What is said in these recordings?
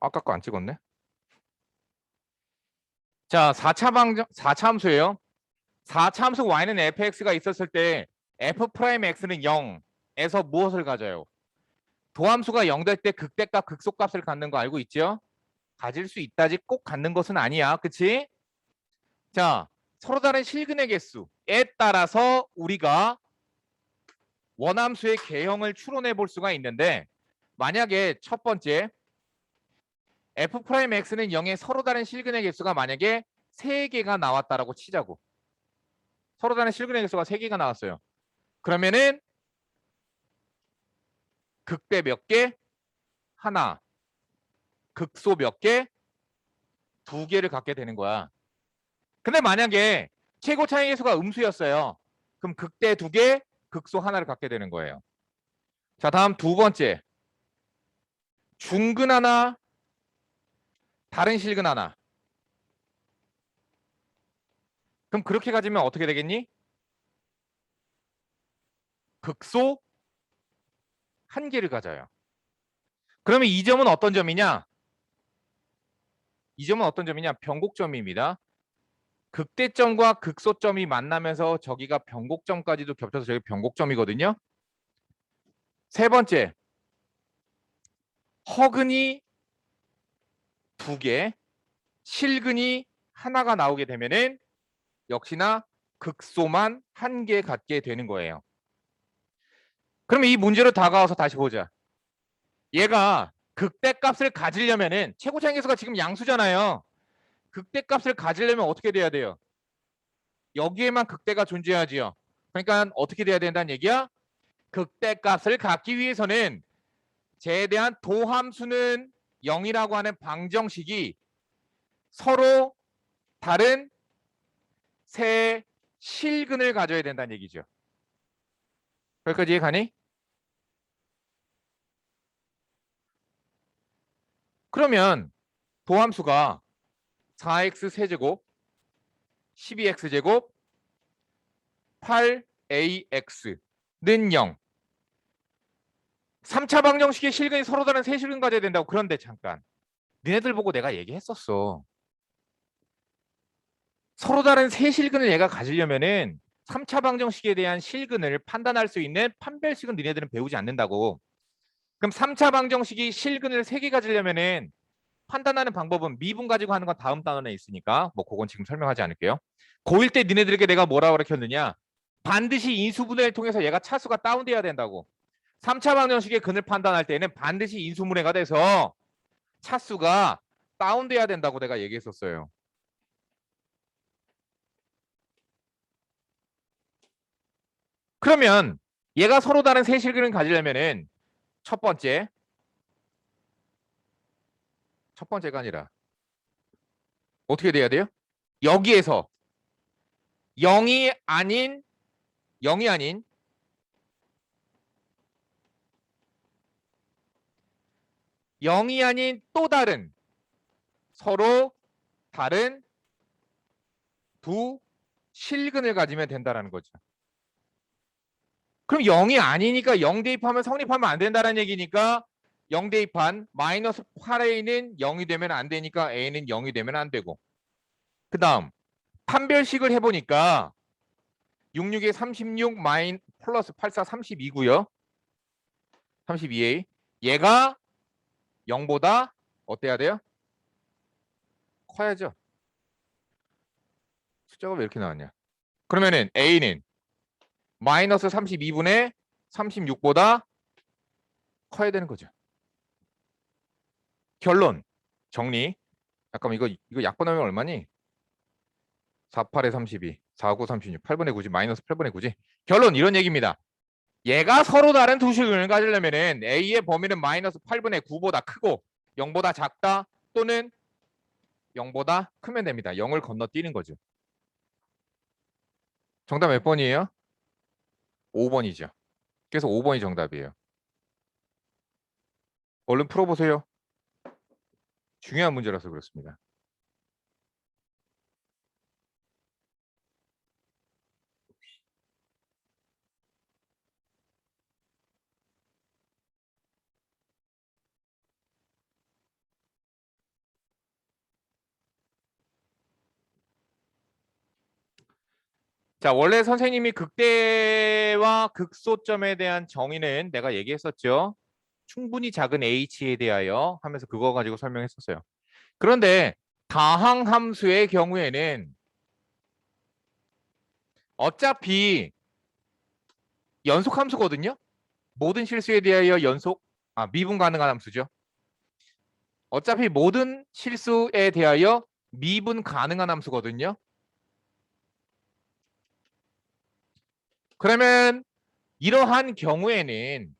아까 거 안 찍었네. 자, 4차 함수예요. 4차 함수 y는 fx가 있었을 때 f 프라임 x는 0에서 무엇을 가져요? 도함수가 0 될 때 극대값, 극소값을 갖는 거 알고 있죠? 가질 수 있다지 꼭 갖는 것은 아니야. 그치? 자, 서로 다른 실근의 개수에 따라서 우리가 원함수의 개형을 추론해 볼 수가 있는데, 만약에 첫 번째 f 프라임 x는 0의 서로 다른 실근의 개수가 만약에 3개가 나왔다라고 치자고. 서로 다른 실근의 개수가 3개가 나왔어요. 그러면은 극대 몇 개? 하나. 극소 몇 개? 2개를 갖게 되는 거야. 근데 만약에 최고 차이 개수가 음수였어요. 그럼 극대 2개, 극소 하나를 갖게 되는 거예요. 자, 다음 두 번째. 중근 하나, 다른 실근 하나. 그럼 그렇게 가지면 어떻게 되겠니? 극소 1개를 가져요. 그러면 이 점은 어떤 점이냐? 이 점은 어떤 점이냐? 변곡점입니다. 극대점과 극소점이 만나면서 저기가 변곡점까지도 겹쳐서 저기 변곡점이거든요. 세 번째. 허근이 2개, 실근이 하나가 나오게 되면은 역시나 극소만 1개 갖게 되는 거예요. 그러면 이 문제로 다가와서 다시 보자. 얘가 극대값을 가지려면은 최고 차이계수가 지금 양수잖아요. 극대값을 가지려면 어떻게 돼야 돼요? 여기에만 극대가 존재하지요. 그러니까 어떻게 돼야 된다는 얘기야? 극대값을 갖기 위해서는 쟤에 대한 도함수는 0이라고 하는 방정식이 서로 다른 세 실근을 가져야 된다는 얘기죠. 여기까지 이해 가니? 그러면 도함수가 4x 세제곱, 12x 제곱, 8ax는 0. 3차 방정식의 실근이 서로 다른 세 실근 가져야 된다고. 그런데 잠깐. 니네들 보고 내가 얘기했었어. 서로 다른 세 실근을 얘가 가지려면은 3차 방정식에 대한 실근을 판단할 수 있는 판별식은 니네들은 배우지 않는다고. 그럼 3차 방정식이 실근을 3개 가지려면은 판단하는 방법은 미분 가지고 하는 건 다음 단원에 있으니까 뭐 그건 지금 설명하지 않을게요. 고1 때 니네들에게 내가 뭐라고 가르쳤느냐? 반드시 인수분해를 통해서 얘가 차수가 다운돼야 된다고. 3차 방정식의 근을 판단할 때는 반드시 인수분해가 돼서 차수가 다운돼야 된다고 내가 얘기했었어요. 그러면 얘가 서로 다른 세 실근을 가지려면은 첫 번째가 아니라 어떻게 돼야 돼요? 여기에서 0이 아닌 0이 아닌 0이 아닌 또 다른 서로 다른 두 실근을 가지면 된다라는 거죠. 그럼 0이 아니니까 0 대입하면 성립하면 안 된다는 얘기니까 0 대입한 마이너스 8a는 0이 되면 안 되니까 a는 0이 되면 안 되고, 그 다음 판별식을 해보니까 66에 36 마인 플러스 84 32고요. 32a 얘가 0보다 어때야 돼요? 커야죠. 숫자가 왜 이렇게 나왔냐? 그러면은 a는 마이너스 32분의 36보다 커야 되는 거죠. 결론 정리. 잠깐만, 이거 약분하면 얼마니? 48에 32, 49, 36, 8분의 9지, 마이너스 8분의 9지. 결론 이런 얘기입니다. 얘가 서로 다른 두 실근을 가지려면은 A의 범위는 마이너스 8분의 9보다 크고 0보다 작다 또는 0보다 크면 됩니다. 0을 건너뛰는 거죠. 정답 몇 번이에요? 5번이죠. 그래서 5번이 정답이에요. 얼른 풀어보세요. 중요한 문제라서 그렇습니다. 자, 원래 선생님이 극대와 극소점에 대한 정의는 내가 얘기했었죠. 충분히 작은 h에 대하여 하면서 그거 가지고 설명했었어요. 그런데 다항함수의 경우에는 어차피 연속함수거든요. 모든 실수에 대하여 미분 가능한 함수죠. 어차피 모든 실수에 대하여 미분 가능한 함수거든요. 그러면 이러한 경우에는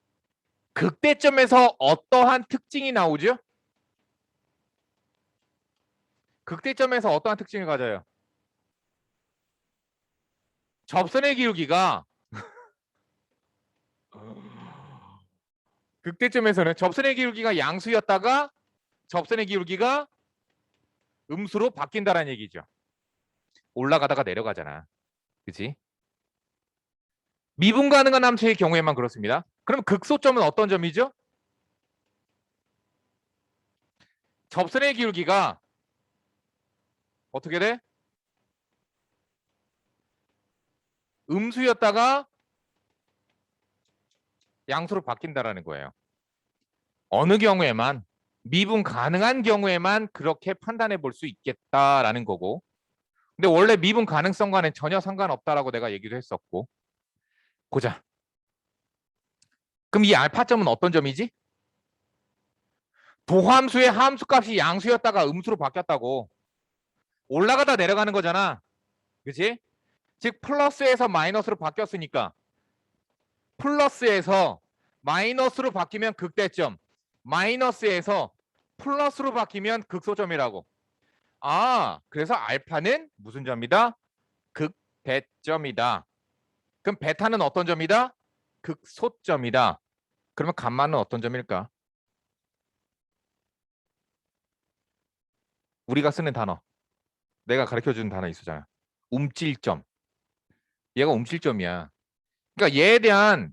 극대점에서 어떠한 특징이 나오죠? 극대점에서 어떠한 특징을 가져요? 접선의 기울기가 극대점에서는 접선의 기울기가 양수였다가 접선의 기울기가 음수로 바뀐다라는 얘기죠. 올라가다가 내려가잖아. 그치? 미분 가능한 함수의 경우에만 그렇습니다. 그럼 극소점은 어떤 점이죠? 접선의 기울기가 어떻게 돼? 음수였다가 양수로 바뀐다라는 거예요. 어느 경우에만 미분 가능한 경우에만 그렇게 판단해 볼 수 있겠다라는 거고. 근데 원래 미분 가능성과는 전혀 상관없다라고 내가 얘기도 했었고. 보자. 그럼 이 알파점은 어떤 점이지? 도함수의 함수값이 양수였다가 음수로 바뀌었다고. 올라가다 내려가는 거잖아. 그치? 즉 플러스에서 마이너스로 바뀌었으니까 플러스에서 마이너스로 바뀌면 극대점, 마이너스에서 플러스로 바뀌면 극소점이라고. 아, 그래서 알파는 무슨 점이다? 극대점이다. 그럼 베타는 어떤 점이다? 극소점이다. 그러면 감마는 어떤 점일까? 우리가 쓰는 단어. 내가 가르쳐주는 단어 있었잖아. 움찔점. 얘가 움찔점이야. 그러니까 얘에 대한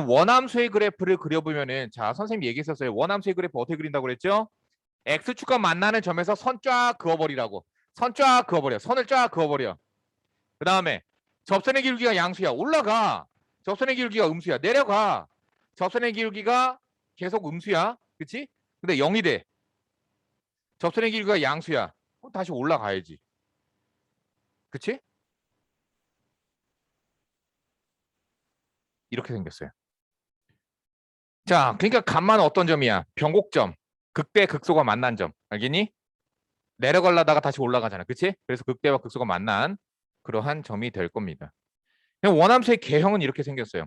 원함수의 그래프를 그려보면은 자 선생님이 얘기했었어요. 원함수의 그래프 어떻게 그린다고 그랬죠? x축과 만나는 점에서 선 쫙 그어버리라고. 선 쫙 그어버려. 선을 쫙 그어버려. 그 다음에 접선의 기울기가 양수야. 올라가. 접선의 기울기가 음수야. 내려가. 접선의 기울기가 계속 음수야. 그치? 근데 0이 돼. 접선의 기울기가 양수야. 그럼 다시 올라가야지. 그치? 이렇게 생겼어요. 자, 그러니까 간만은 어떤 점이야? 변곡점. 극대 극소가 만난 점. 알겠니? 내려가려다가 다시 올라가잖아. 그치? 그래서 극대와 극소가 만난 그러한 점이 될 겁니다. 원함수의 개형은 이렇게 생겼어요.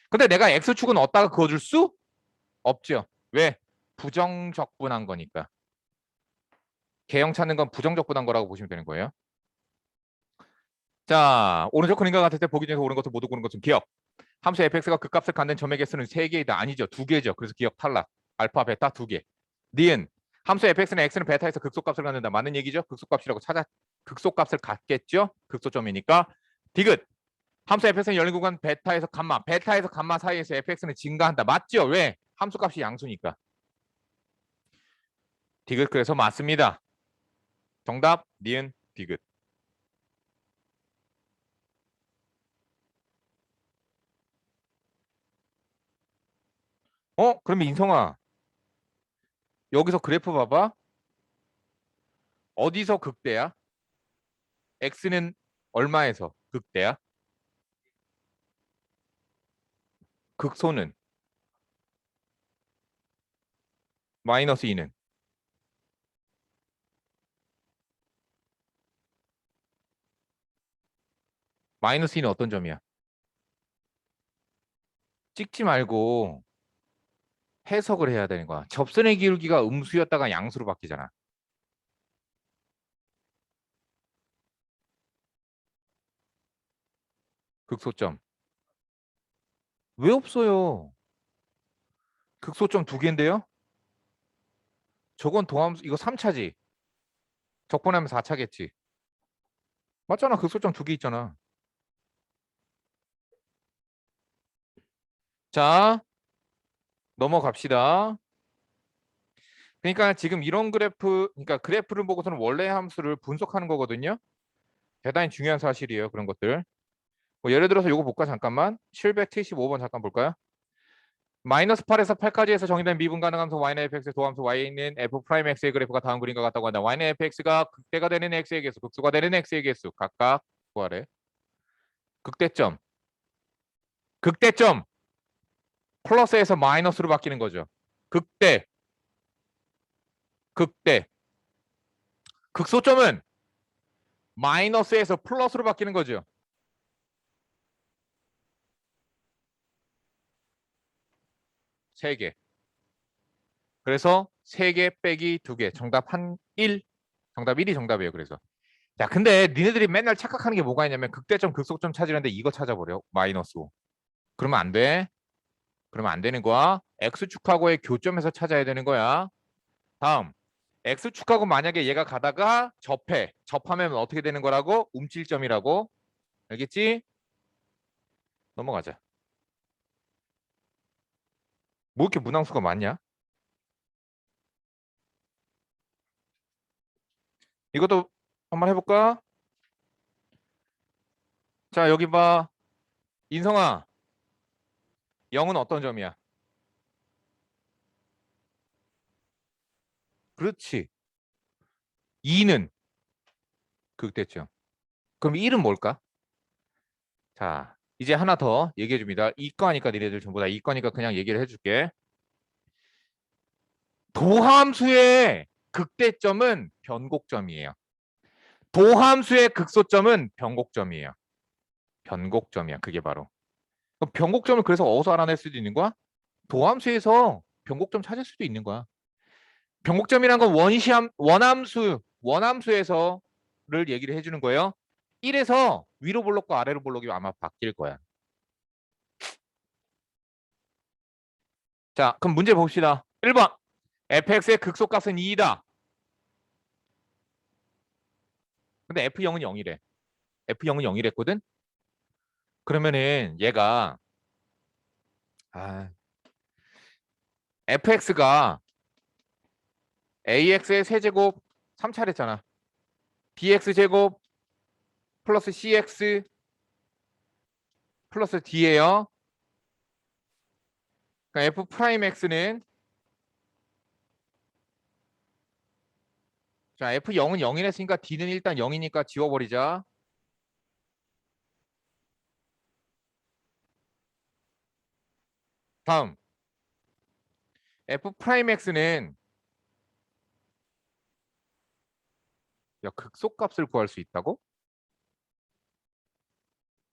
근데 내가 x축은 어디다가 그어줄 수 없죠. 왜? 부정적분한 거니까. 개형 찾는 건 부정적분한 거라고 보시면 되는 거예요. 자, 오른쪽 그림과 같을 때 보기 중에서 옳은 것을 모두 고른 것은 기억. 함수 fx가 극값을 갖는 점의 개수는 3개이다. 아니죠. 2개죠. 그래서 기억 탈락. 알파, 베타 2개. 니은. 함수 fx는 x는 베타에서 극소값을 갖는다. 맞는 얘기죠. 극소값이라고 극소값을 갖겠죠. 극소점이니까. 디귿. 함수 fx는 열린 구간 베타에서 감마 사이에서 fx는 증가한다. 맞죠? 왜? 함수값이 양수니까. 디귿 그래서 맞습니다. 정답 니은 디귿. 그러면 인성아 여기서 그래프 봐봐. 어디서 극대야? x는 얼마에서 극대야? 극소는 마이너스 2는 마이너스 2는 어떤 점이야? 찍지 말고 해석을 해야 되는 거야. 접선의 기울기가 음수였다가 양수로 바뀌잖아. 극소점. 왜 없어요? 극소점 2개인데요? 저건 도함수 이거 3차지. 적분하면 4차겠지. 맞잖아. 극소점 2개 있잖아. 자, 넘어갑시다. 그러니까 지금 이런 그래프를 보고서는 원래 함수를 분석하는 거거든요. 대단히 중요한 사실이에요. 그런 것들. 뭐 예를 들어서 요거 볼까 잠깐만. 775번 잠깐 볼까요? 마이너스 8에서 8까지에서 정의된 미분 가능 함수 y는 fx의 도함수 y는 f 프라임 x의 그래프가 다음 그림과 같다고 한다. y는 fx가 극대가 되는 x의 개수, 극소가 되는 x의 개수 각각 구하래. 극대점. 극대점. 플러스에서 마이너스로 바뀌는 거죠. 극대. 극대. 극소점은 마이너스에서 플러스로 바뀌는 거죠. 세 개. 그래서 3개 빼기 2개. 정답 1. 정답 1이 정답이에요. 그래서. 자, 근데 니네들이 맨날 착각하는 게 뭐가 있냐면 극대점, 극소점 찾으려는데 이거 찾아버려. 마이너스 5. 그러면 안 돼. 그러면 안 되는 거야. X축하고의 교점에서 찾아야 되는 거야. 다음. X축하고 만약에 얘가 가다가 접해. 접하면 어떻게 되는 거라고? 움찔점이라고. 알겠지? 넘어가자. 뭐 이렇게 문항수가 많냐? 이것도 한번 해볼까? 자, 여기 봐. 인성아, 0은 어떤 점이야? 그렇지. 2는 극대점. 그럼 1은 뭘까? 자, 이제 하나 더 얘기해 줍니다. 이과니까 니네들 전부 다 이과니까 그냥 얘기를 해줄게. 도함수의 극대점은 변곡점이에요. 도함수의 극소점은 변곡점이에요. 변곡점이야. 그게 바로. 그럼 변곡점을 그래서 어디서 알아낼 수도 있는 거야? 도함수에서 변곡점 찾을 수도 있는 거야. 변곡점이란 건 원함수에서를 얘기를 해주는 거예요. 1에서 위로 볼록과 아래로 볼록이 아마 바뀔 거야. 자, 그럼 문제 봅시다. 1번. fx의 극소값은 2이다. 근데 f0은 0이래. f0은 0이랬거든? 그러면은 얘가 fx가 ax의 세제곱 3차례잖아. bx제곱 플러스 cx 플러스 d예요. 그러니까 f 프라임 x는 자 f0은 0이랬으니까 d는 일단 0이니까 지워버리자. 다음 f 프라임 x는 야 극소값을 구할 수 있다고?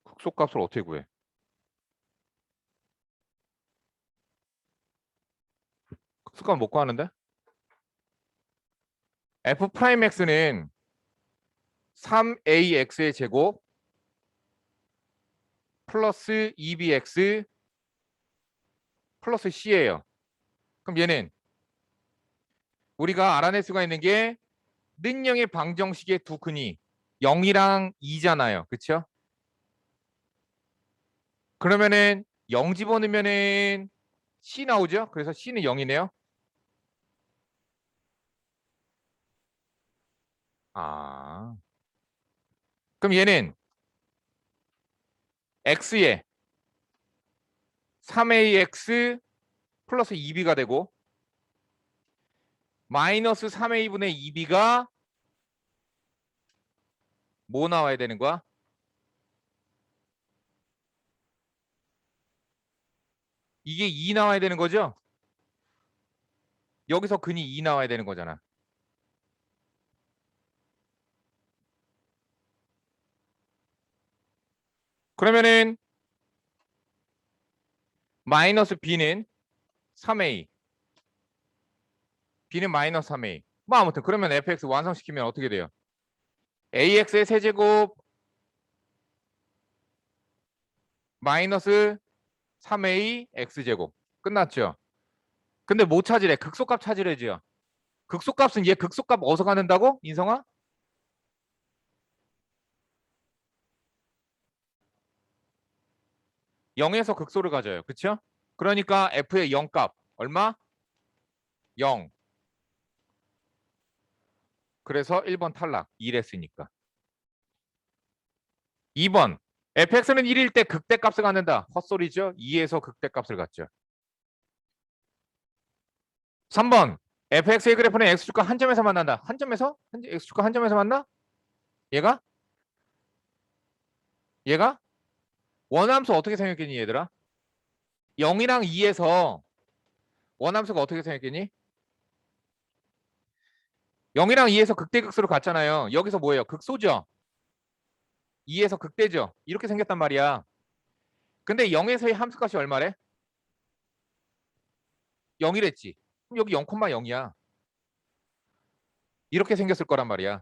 극소값을 어떻게 구해? 극소값 못 구하는데? f 프라임 x는 3ax의 제곱 플러스 2bx 플러스 c예요. 그럼 얘는 우리가 알아낼 수가 있는 게 능형의 방정식의 두 근이 0이랑 2잖아요. 그렇죠? 그러면은 0 집어넣으면은 C 나오죠? 그래서 C는 0이네요. 아. 그럼 얘는 X에 3AX 플러스 2B가 되고 마이너스 3A분의 2B가 뭐 나와야 되는 거야? 이게 2 나와야 되는 거죠? 여기서 근이 2 나와야 되는 거잖아. 그러면은 마이너스 B는 3A B는 마이너스 3A 뭐 아무튼 그러면 fx 완성시키면 어떻게 돼요? ax의 세제곱 마이너스 3a x제곱 끝났죠? 근데 뭐 찾으래? 극소값 찾으래죠. 극소값은 얘 극소값 어디서 가는다고? 인성아? 0에서 극소를 가져요. 그쵸? 그러니까 f의 0값 얼마? 0. 그래서 1번 탈락. 2랬으니까. 2번 fx는 1일 때 극대값을 갖는다. 헛소리죠. 2에서 극대값을 갖죠. 3번 fx의 그래프는 x축과 한 점에서 만난다. 한 점에서? x축과 한 점에서 만나? 얘가? 얘가? 원함수 어떻게 생겼겠니 얘들아? 0이랑 2에서 원함수가 어떻게 생겼겠니? 0이랑 2에서 극대극소로 갔잖아요. 여기서 뭐예요? 극소죠? 2에서 극대죠? 이렇게 생겼단 말이야. 근데 0에서의 함수값이 얼마래? 0이랬지. 그럼 여기 0,0이야. 이렇게 생겼을 거란 말이야.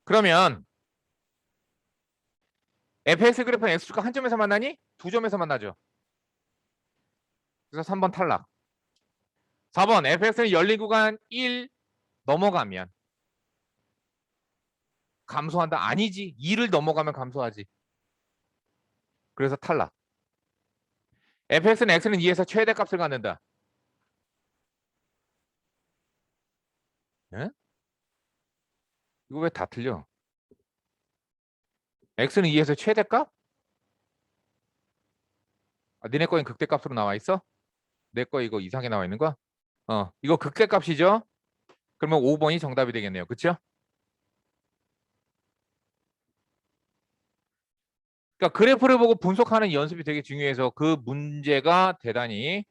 그러면 fx 그래프는 x축과 한 점에서 만나니? 두 점에서 만나죠. 그래서 3번 탈락. 4번 fx는 열린 구간 1 넘어가면 감소한다? 아니지. 2를 넘어가면 감소하지. 그래서 탈락. fx는 x는 2에서 최대값을 갖는다. 예? 이거 왜 다 틀려? x는 2에서 최대값? 아, 니네 거엔 극대값으로 나와 있어? 내 거 이거 이상하게 나와 있는 거야? 이거 극대값이죠? 그러면 5번이 정답이 되겠네요. 그쵸? 그러니까 그래프를 보고 분석하는 연습이 되게 중요해서 그 문제가 대단히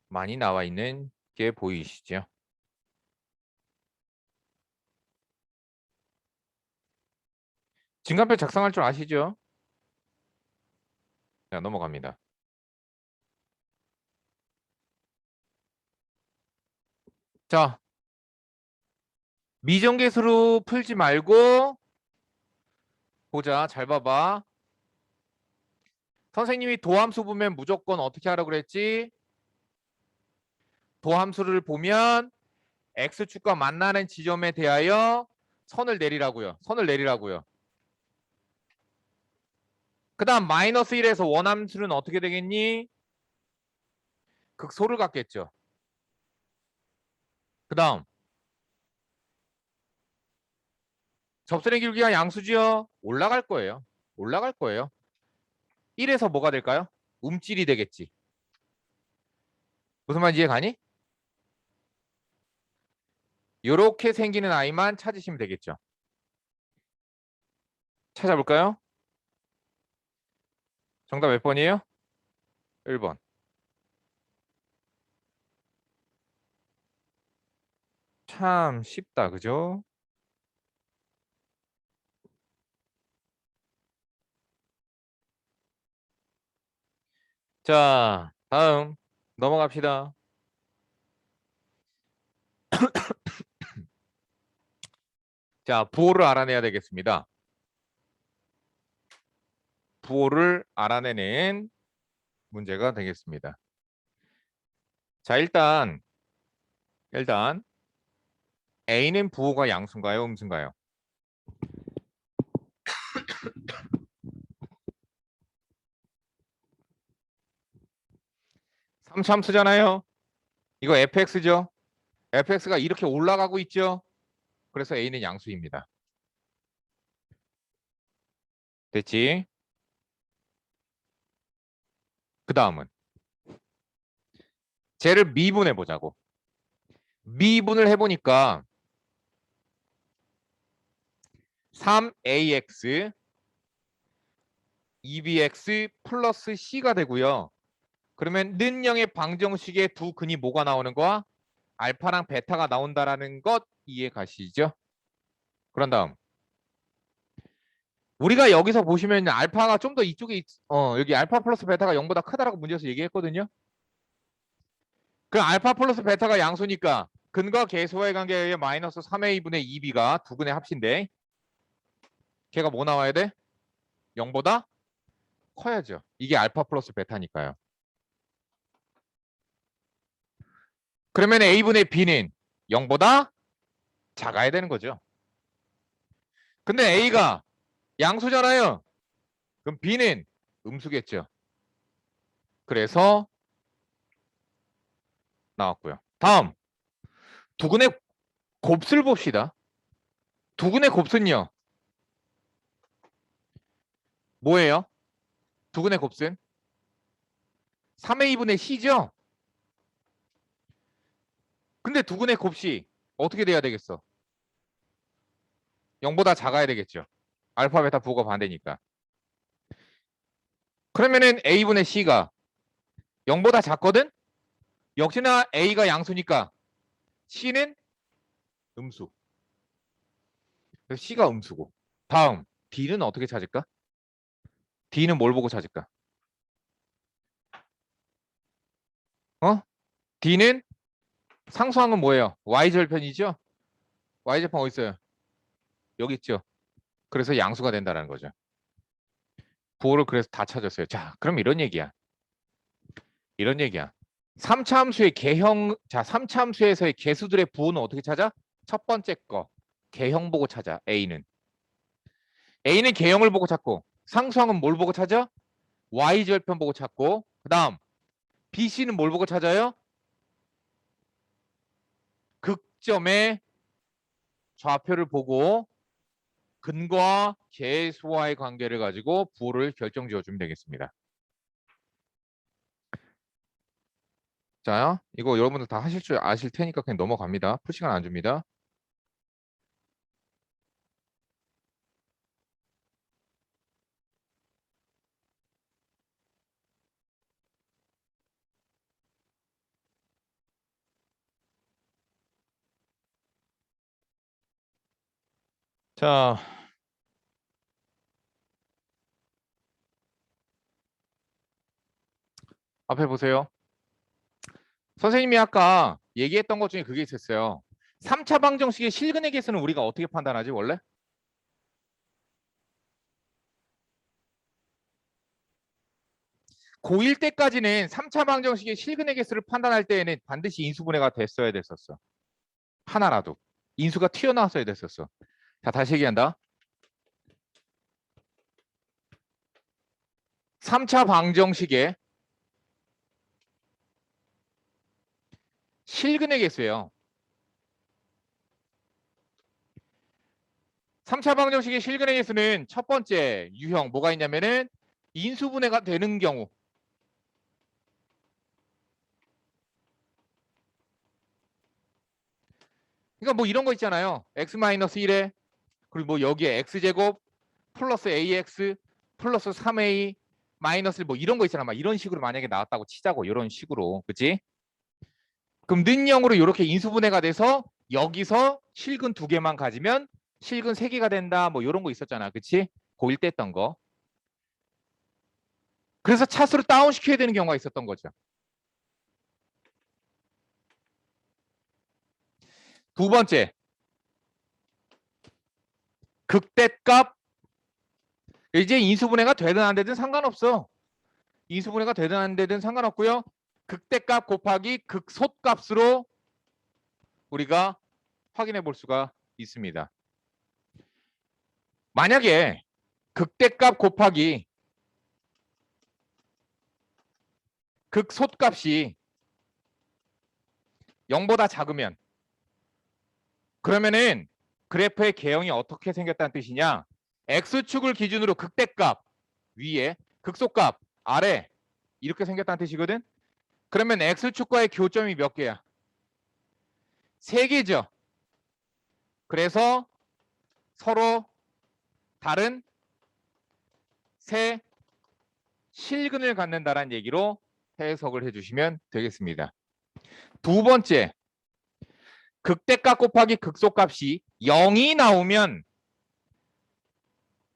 많이 나와 있는 게 보이시죠? 진간표 작성할 줄 아시죠? 자, 넘어갑니다. 자, 미정계수로 풀지 말고 보자. 잘 봐봐. 선생님이 도함수 보면 무조건 어떻게 하라고 그랬지? 도함수를 보면 x축과 만나는 지점에 대하여 선을 내리라고요. 선을 내리라고요. 그 다음 마이너스 1에서 원함수는 어떻게 되겠니? 극소를 갖겠죠. 그 다음 접선의 길기가 양수지요? 올라갈 거예요. 올라갈 거예요. 1에서 뭐가 될까요? 움찔이 되겠지. 무슨 말인지 이해 가니? 이렇게 생기는 아이만 찾으시면 되겠죠. 찾아볼까요? 정답 몇 번이에요? 1번. 참 쉽다. 그죠? 자, 다음 넘어갑시다. 자, 부호를 알아내야 되겠습니다. 부호를 알아내는 문제가 되겠습니다. 자, 일단 A는 부호가 양수인가요? 음수인가요? 삼참수잖아요. 이거 fx죠. fx가 이렇게 올라가고 있죠. 그래서 A는 양수입니다. 됐지? 그 다음은 쟤를 미분해 보자고. 미분을 해보니까 3ax 2bx 플러스 c가 되고요. 그러면 는영의 방정식의 두 근이 뭐가 나오는 거야? 알파랑 베타가 나온다라는 것 이해 가시죠? 그런 다음 우리가 여기서 보시면 알파가 좀 더 이쪽에 여기 알파 플러스 베타가 0보다 크다라고 문제에서 얘기했거든요. 그 알파 플러스 베타가 양수니까 근과 계수와의 관계에 의해 마이너스 3a분의 2b가 두 근의 합신데 걔가 뭐 나와야 돼? 0보다 커야죠. 이게 알파 플러스 베타니까요. 그러면 a분의 b는 0보다 작아야 되는 거죠. 근데 a가 양수잖아요. 그럼 b는 음수겠죠. 그래서 나왔고요. 다음 두 근의 곱슬 봅시다. 두근의 곱슬은요. 뭐예요? 두근의 곱슬? 3의 2분의 C죠? 근데 두근의 곱씨 어떻게 돼야 되겠어? 0보다 작아야 되겠죠. 알파, 베타 부호가 반대니까. 그러면은 A분의 C가 0보다 작거든? 역시나 A가 양수니까 C는 음수. 그래서 C가 음수고. 다음 D는 어떻게 찾을까? D는 뭘 보고 찾을까? 어? D는 상수항은 뭐예요? Y절편이죠? Y절편 어디 있어요? 여기 있죠. 그래서 양수가 된다는 거죠. 부호를 그래서 다 찾았어요. 자, 그럼 이런 얘기야. 이런 얘기야. 3차 함수의 개형, 자, 3차 함수에서의 개수들의 부호는 어떻게 찾아? 첫 번째 거. 개형 보고 찾아. A는. A는 개형을 보고 찾고, 상수항은 뭘 보고 찾아? Y절편 보고 찾고, 그 다음, BC는 뭘 보고 찾아요? 극점의 좌표를 보고 근과 개수와의 관계를 가지고 부호를 결정 지어주면 되겠습니다. 자, 이거 여러분들 다 하실 줄 아실 테니까 그냥 넘어갑니다. 풀 시간 안 줍니다. 자, 앞에 보세요. 선생님이 아까 얘기했던 것 중에 그게 있었어요. 3차 방정식의 실근의 개수는 우리가 어떻게 판단하지 원래? 고1 때까지는 3차 방정식의 실근의 개수를 판단할 때에는 반드시 인수분해가 됐어야 됐었어. 하나라도. 인수가 튀어나왔어야 됐었어. 자, 다시 얘기한다. 3차 방정식의 실근의 개수예요. 3차 방정식의 실근의 개수는 첫 번째 유형 뭐가 있냐면은 인수분해가 되는 경우. 그러니까 뭐 이런 거 있잖아요. x-1에 그리고 뭐 여기에 x제곱 플러스 ax 플러스 3a 마이너스 뭐 이런 거 있잖아. 막 이런 식으로 만약에 나왔다고 치자고. 이런 식으로. 그치? 그럼 는영으로 이렇게 인수분해가 돼서 여기서 실근 2개만 가지면 실근 3개가 된다. 뭐 이런 거 있었잖아. 그치? 고1 때 했던 거. 그래서 차수를 다운시켜야 되는 경우가 있었던 거죠. 두 번째. 극대값. 이제 인수분해가 되든 안 되든 상관없어. 인수분해가 되든 안 되든 상관없고요. 극대값 곱하기 극소값으로 우리가 확인해 볼 수가 있습니다. 만약에 극대값 곱하기 극소값이 0보다 작으면 그러면은 그래프의 개형이 어떻게 생겼다는 뜻이냐? x축을 기준으로 극대값 위에 극소값 아래 이렇게 생겼다는 뜻이거든. 그러면 x축과의 교점이 몇 개야? 3개죠. 그래서 서로 다른 새 실근을 갖는다라는 얘기로 해석을 해주시면 되겠습니다. 두 번째, 극대값 곱하기 극소값이 0이 나오면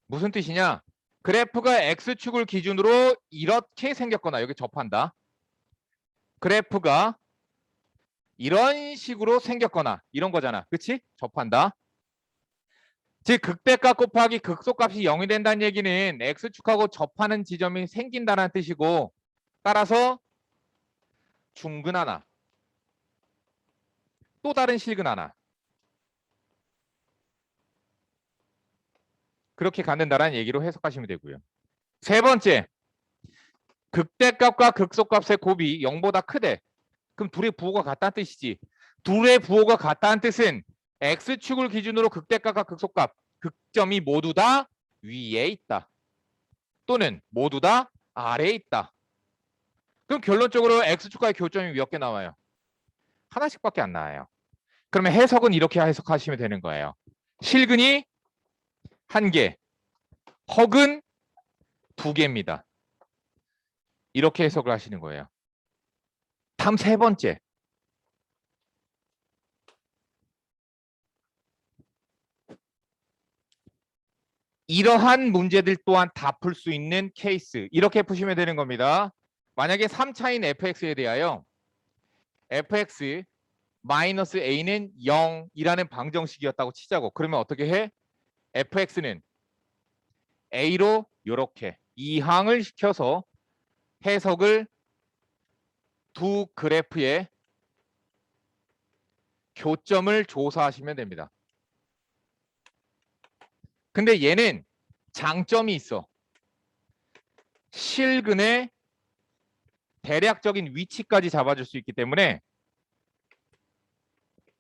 무슨 뜻이냐? 그래프가 x축을 기준으로 이렇게 생겼거나 여기 접한다. 그래프가 이런 식으로 생겼거나 이런 거잖아. 그치? 접한다. 즉 극대값 곱하기 극소값이 0이 된다는 얘기는 x축하고 접하는 지점이 생긴다는 뜻이고 따라서 중근 하나 또 다른 실근 하나 그렇게 갖는다는 얘기로 해석하시면 되고요. 세 번째 극대값과 극소값의 곱이 0보다 크대. 그럼 둘의 부호가 같다는 뜻이지. 둘의 부호가 같다는 뜻은 x축을 기준으로 극대값과 극소값, 극점이 모두 다 위에 있다. 또는 모두 다 아래에 있다. 그럼 결론적으로 x축과의 교점이 몇 개 나와요? 하나씩밖에 안 나와요. 그러면 해석은 이렇게 해석하시면 되는 거예요. 실근이 한 개, 허근 두 개입니다. 이렇게 해석을 하시는 거예요. 다음 세 번째. 이러한 문제들 또한 다 풀 수 있는 케이스. 이렇게 푸시면 되는 겁니다. 만약에 3차인 fx에 대하여 fx 마이너스 a는 0이라는 방정식이었다고 치자고. 그러면 어떻게 해? fx는 a로 이렇게 이항을 시켜서 해석을 두 그래프의 교점을 조사하시면 됩니다. 근데 얘는 장점이 있어. 실근의 대략적인 위치까지 잡아줄 수 있기 때문에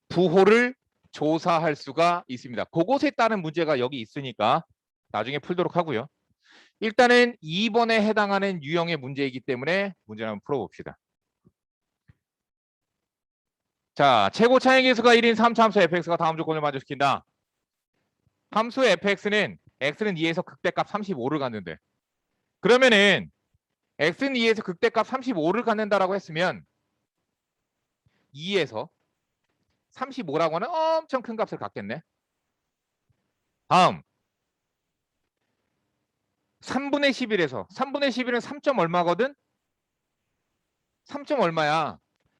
부호를 조사할 수가 있습니다. 그것에 따른 문제가 여기 있으니까 나중에 풀도록 하고요. 일단은 2번에 해당하는 유형의 문제이기 때문에 문제를 한번 풀어봅시다. 자, 최고 차이 계수가 1인 3차함수 fx가 다음 조건을 만족시킨다. 함수 fx는 x는 2에서 극대값 35를 갖는데, 그러면은 x는 2에서 극대값 35를 갖는다라고 했으면 2에서 35라고 하는 엄청 큰 값을 갖겠네. 다음 3분의 11에서 3분의 11은 3점 얼마거든? 3점 얼마야?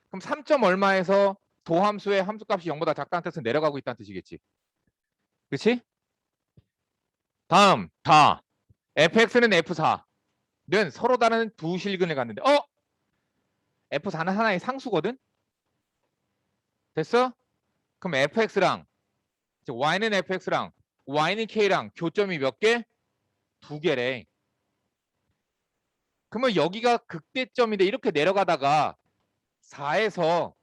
그럼 3점 얼마에서 도함수의 함수값이 0보다 작다는 뜻은 내려가고 있다는 뜻이겠지. 그렇지? 다음 다 fx는 f4는 서로 다른 두 실근을 갖는데 f4는 하나의 상수거든? 됐어? 그럼 fx랑 y는 fx랑 y는 k랑 교점이 몇 개? 두 개래. 그러면 여기가 극대점인데 이렇게 내려가다가 4에서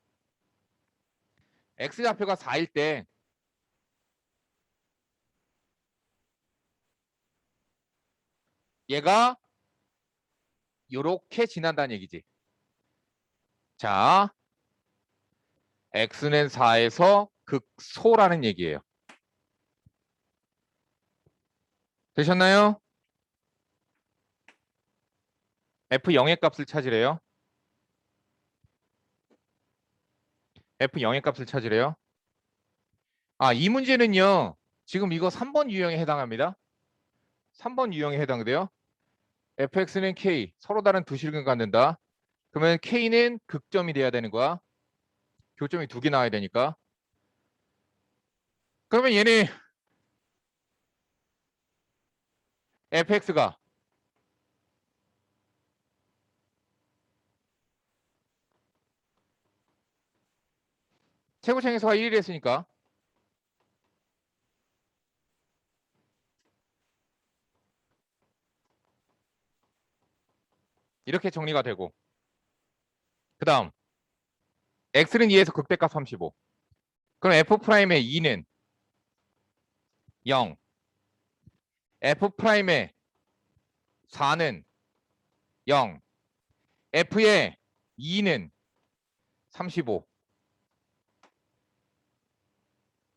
x좌표가 4일 때 얘가 요렇게 지난다는 얘기지. 자, x는 4에서 극소라는 얘기예요. 되셨나요? f0의 값을 찾으래요. f0의 값을 찾으래요. 이 문제는요. 지금 이거 3번 유형에 해당합니다. 3번 유형에 해당돼요. fx는 k, 서로 다른 두 실근 갖는다. 그러면 k는 극점이 돼야 되는 거야. 교점이 두 개 나와야 되니까. 그러면 얘는 fx가 최고차항에서가 1이 했으니까 이렇게 정리가 되고, 그 다음 x는 2에서 극대값 35. 그럼 f'의 2는 0, f'의 4는 0, f의 2는 35.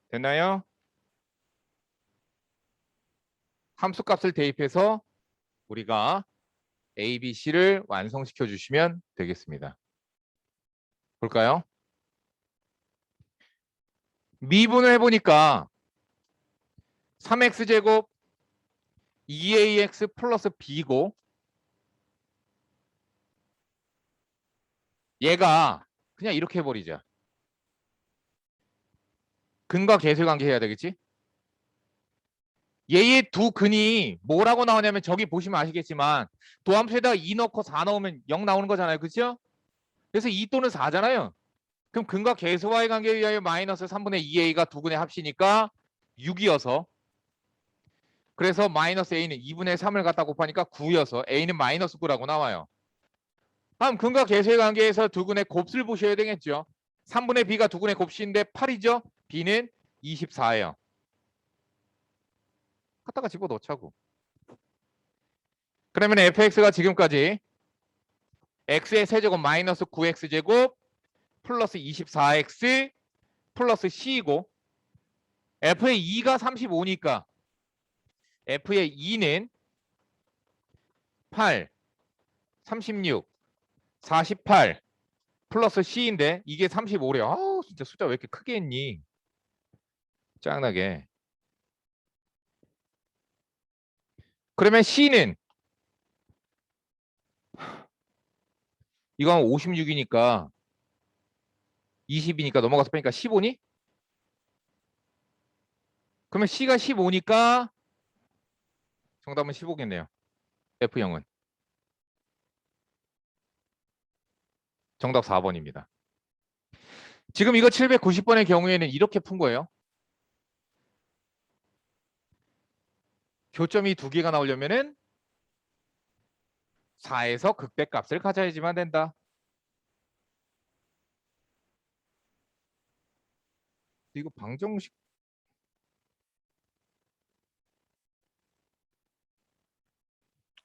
됐나요? 함수값을 대입해서 우리가 A, B, C를 완성시켜 주시면 되겠습니다. 볼까요? 미분을 해보니까 3x제곱 2ax 플러스 b고, 얘가 그냥 이렇게 해버리자. 근과 계수의 관계 해야 되겠지? 얘의 두 근이 뭐라고 나오냐면 저기 보시면 아시겠지만 도함수에다가 2 넣고 4 넣으면 0 나오는 거잖아요. 그렇죠? 그래서 2 또는 4잖아요. 그럼 근과 계수와의 관계에 의하여 마이너스 3분의 2a가 두 근의 합치니까 6이어서, 그래서 마이너스 a는 2분의 3을 갖다 곱하니까 9여서 a는 마이너스 9라고 나와요. 다음 근과 계수의 관계에서 두 근의 곱수를 보셔야 되겠죠. 3분의 b가 두 근의 곱수인데 8이죠. b는 24예요. 갖다가 집어넣자고. 그러면 fx가 지금까지 x의 세제곱 마이너스 9x제곱 플러스 24x 플러스 c이고 f의 2가 35니까 f의 2는 8, 36, 48 플러스 c인데 이게 35래요. 아우 진짜 숫자 왜 이렇게 크게 했니? 짱나게. 그러면 c는 이건 56이니까 20이니까 넘어가서 빼니까 15니? 그러면 c가 15니까 정답은 15겠네요. F0은. 정답 4번입니다. 지금 이거 790번의 경우에는 이렇게 푼 거예요. 교점이 두 개가 나오려면은 4에서 극대값을 가져야지만 된다. 이거 방정식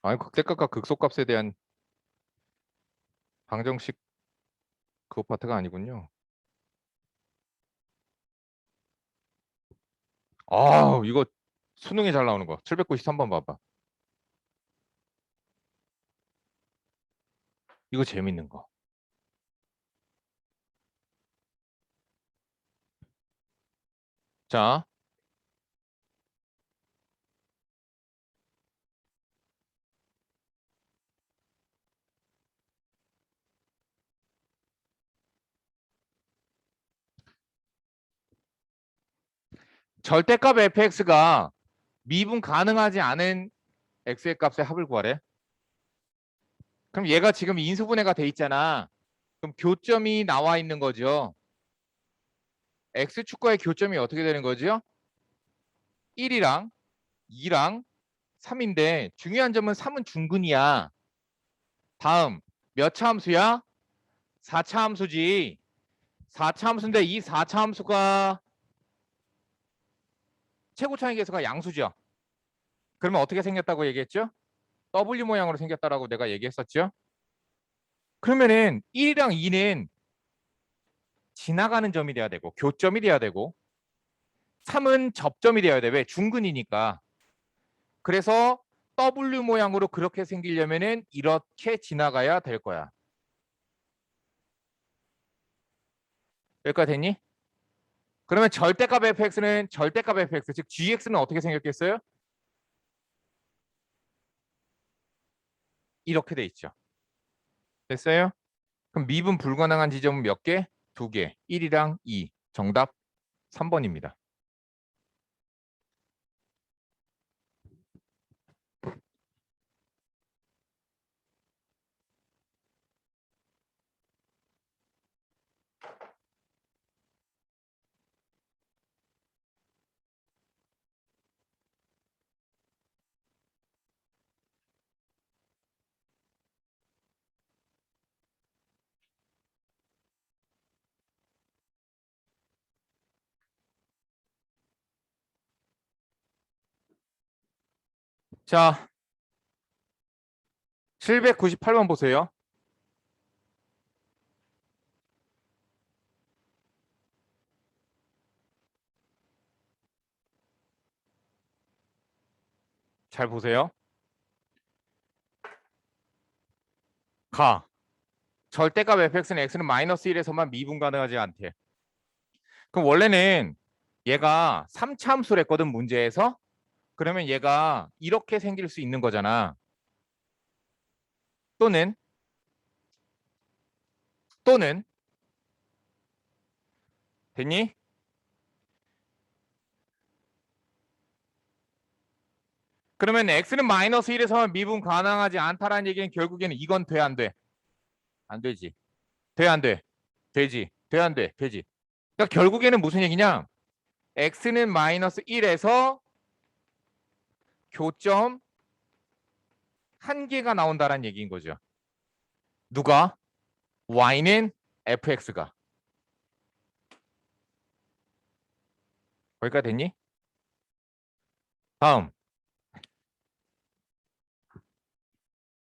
아니 극대값과 극소값에 대한 방정식 그 파트가 아니군요. 아 이거 수능에 잘 나오는 거 793번 봐봐. 이거 재밌는 거. 자 절대값 fx가 미분 가능하지 않은 x의 값의 합을 구하래. 그럼 얘가 지금 인수분해가 돼 있잖아. 그럼 교점이 나와 있는 거죠. x축과의 교점이 어떻게 되는 거죠? 1이랑 2랑 3인데 중요한 점은 3은 중근이야. 다음 몇 차 함수야? 4차 함수지. 4차 함수인데 이 4차 함수가 최고차의 계수가 양수죠. 그러면 어떻게 생겼다고 얘기했죠? W 모양으로 생겼다라고 내가 얘기했었죠. 그러면은 1이랑 2는 지나가는 점이 돼야 되고 교점이 돼야 되고 3은 접점이 돼야 돼. 왜? 중근이니까. 그래서 W 모양으로 그렇게 생기려면은 이렇게 지나가야 될 거야. 여기까지 됐니? 그러면 절대값 fx는 절대값 fx 즉 gx는 어떻게 생겼겠어요? 이렇게 돼 있죠. 됐어요? 그럼 미분 불가능한 지점은 몇 개? 2개. 1이랑 2. 정답 3번입니다. 자, 798번 보세요. 잘 보세요. 가. 절대값 fx는 x는 마이너스 1에서만 미분 가능하지 않대. 그럼 원래는 얘가 3차 함수를 했거든 문제에서. 그러면 얘가 이렇게 생길 수 있는 거잖아. 또는 됐니? 그러면 x는 마이너스 1에서만 미분 가능하지 않다라는 얘기는 결국에는 이건 돼, 안 돼? 안 되지. 돼, 안 돼? 되지. 돼, 안 돼? 되지. 그러니까 결국에는 무슨 얘기냐? x는 마이너스 1에서 교점 한 개가 나온다라는 얘기인 거죠. 누가? y는 fx가. 거기까지 됐니? 다음.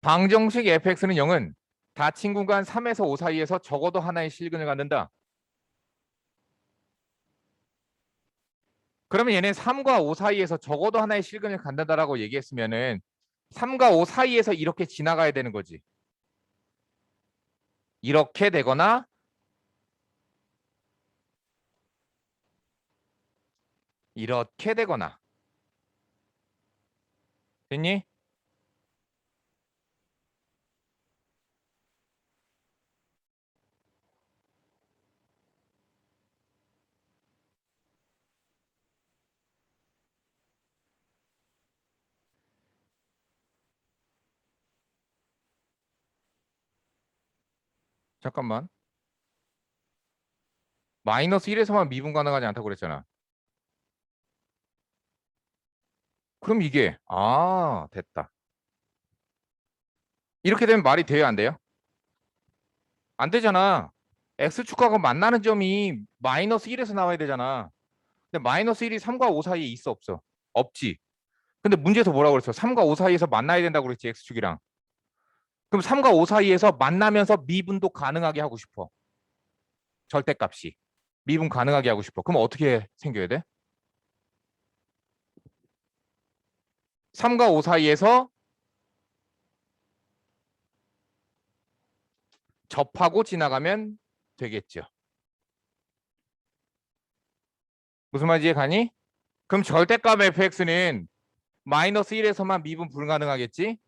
방정식 fx는 0은 닫힌 구간 3에서 5 사이에서 적어도 하나의 실근을 갖는다. 그러면 얘는 3과 5 사이에서 적어도 하나의 실근을 갖는다라고 얘기했으면은 3과 5 사이에서 이렇게 지나가야 되는 거지. 이렇게 되거나 이렇게 되거나. 됐니? 잠깐만. 마이너스 1에서만 미분 가능하지 않다고 그랬잖아. 그럼 이게 됐다. 이렇게 되면 말이 돼요, 안 돼요? 안 되잖아. x축하고 만나는 점이 마이너스 1에서 나와야 되잖아. 근데 마이너스 1이 3과 5 사이에 있어 없어? 없지. 근데 문제에서 뭐라고 그랬어? 3과 5 사이에서 만나야 된다고 그랬지, x축이랑. 그럼 3과 5 사이에서 만나면서 미분도 가능하게 하고 싶어. 절대값이. 미분 가능하게 하고 싶어. 그럼 어떻게 생겨야 돼? 3과 5 사이에서 접하고 지나가면 되겠죠. 무슨 말인지 이해 가니? 그럼 절대값 fx는 마이너스 1에서만 미분 불가능하겠지?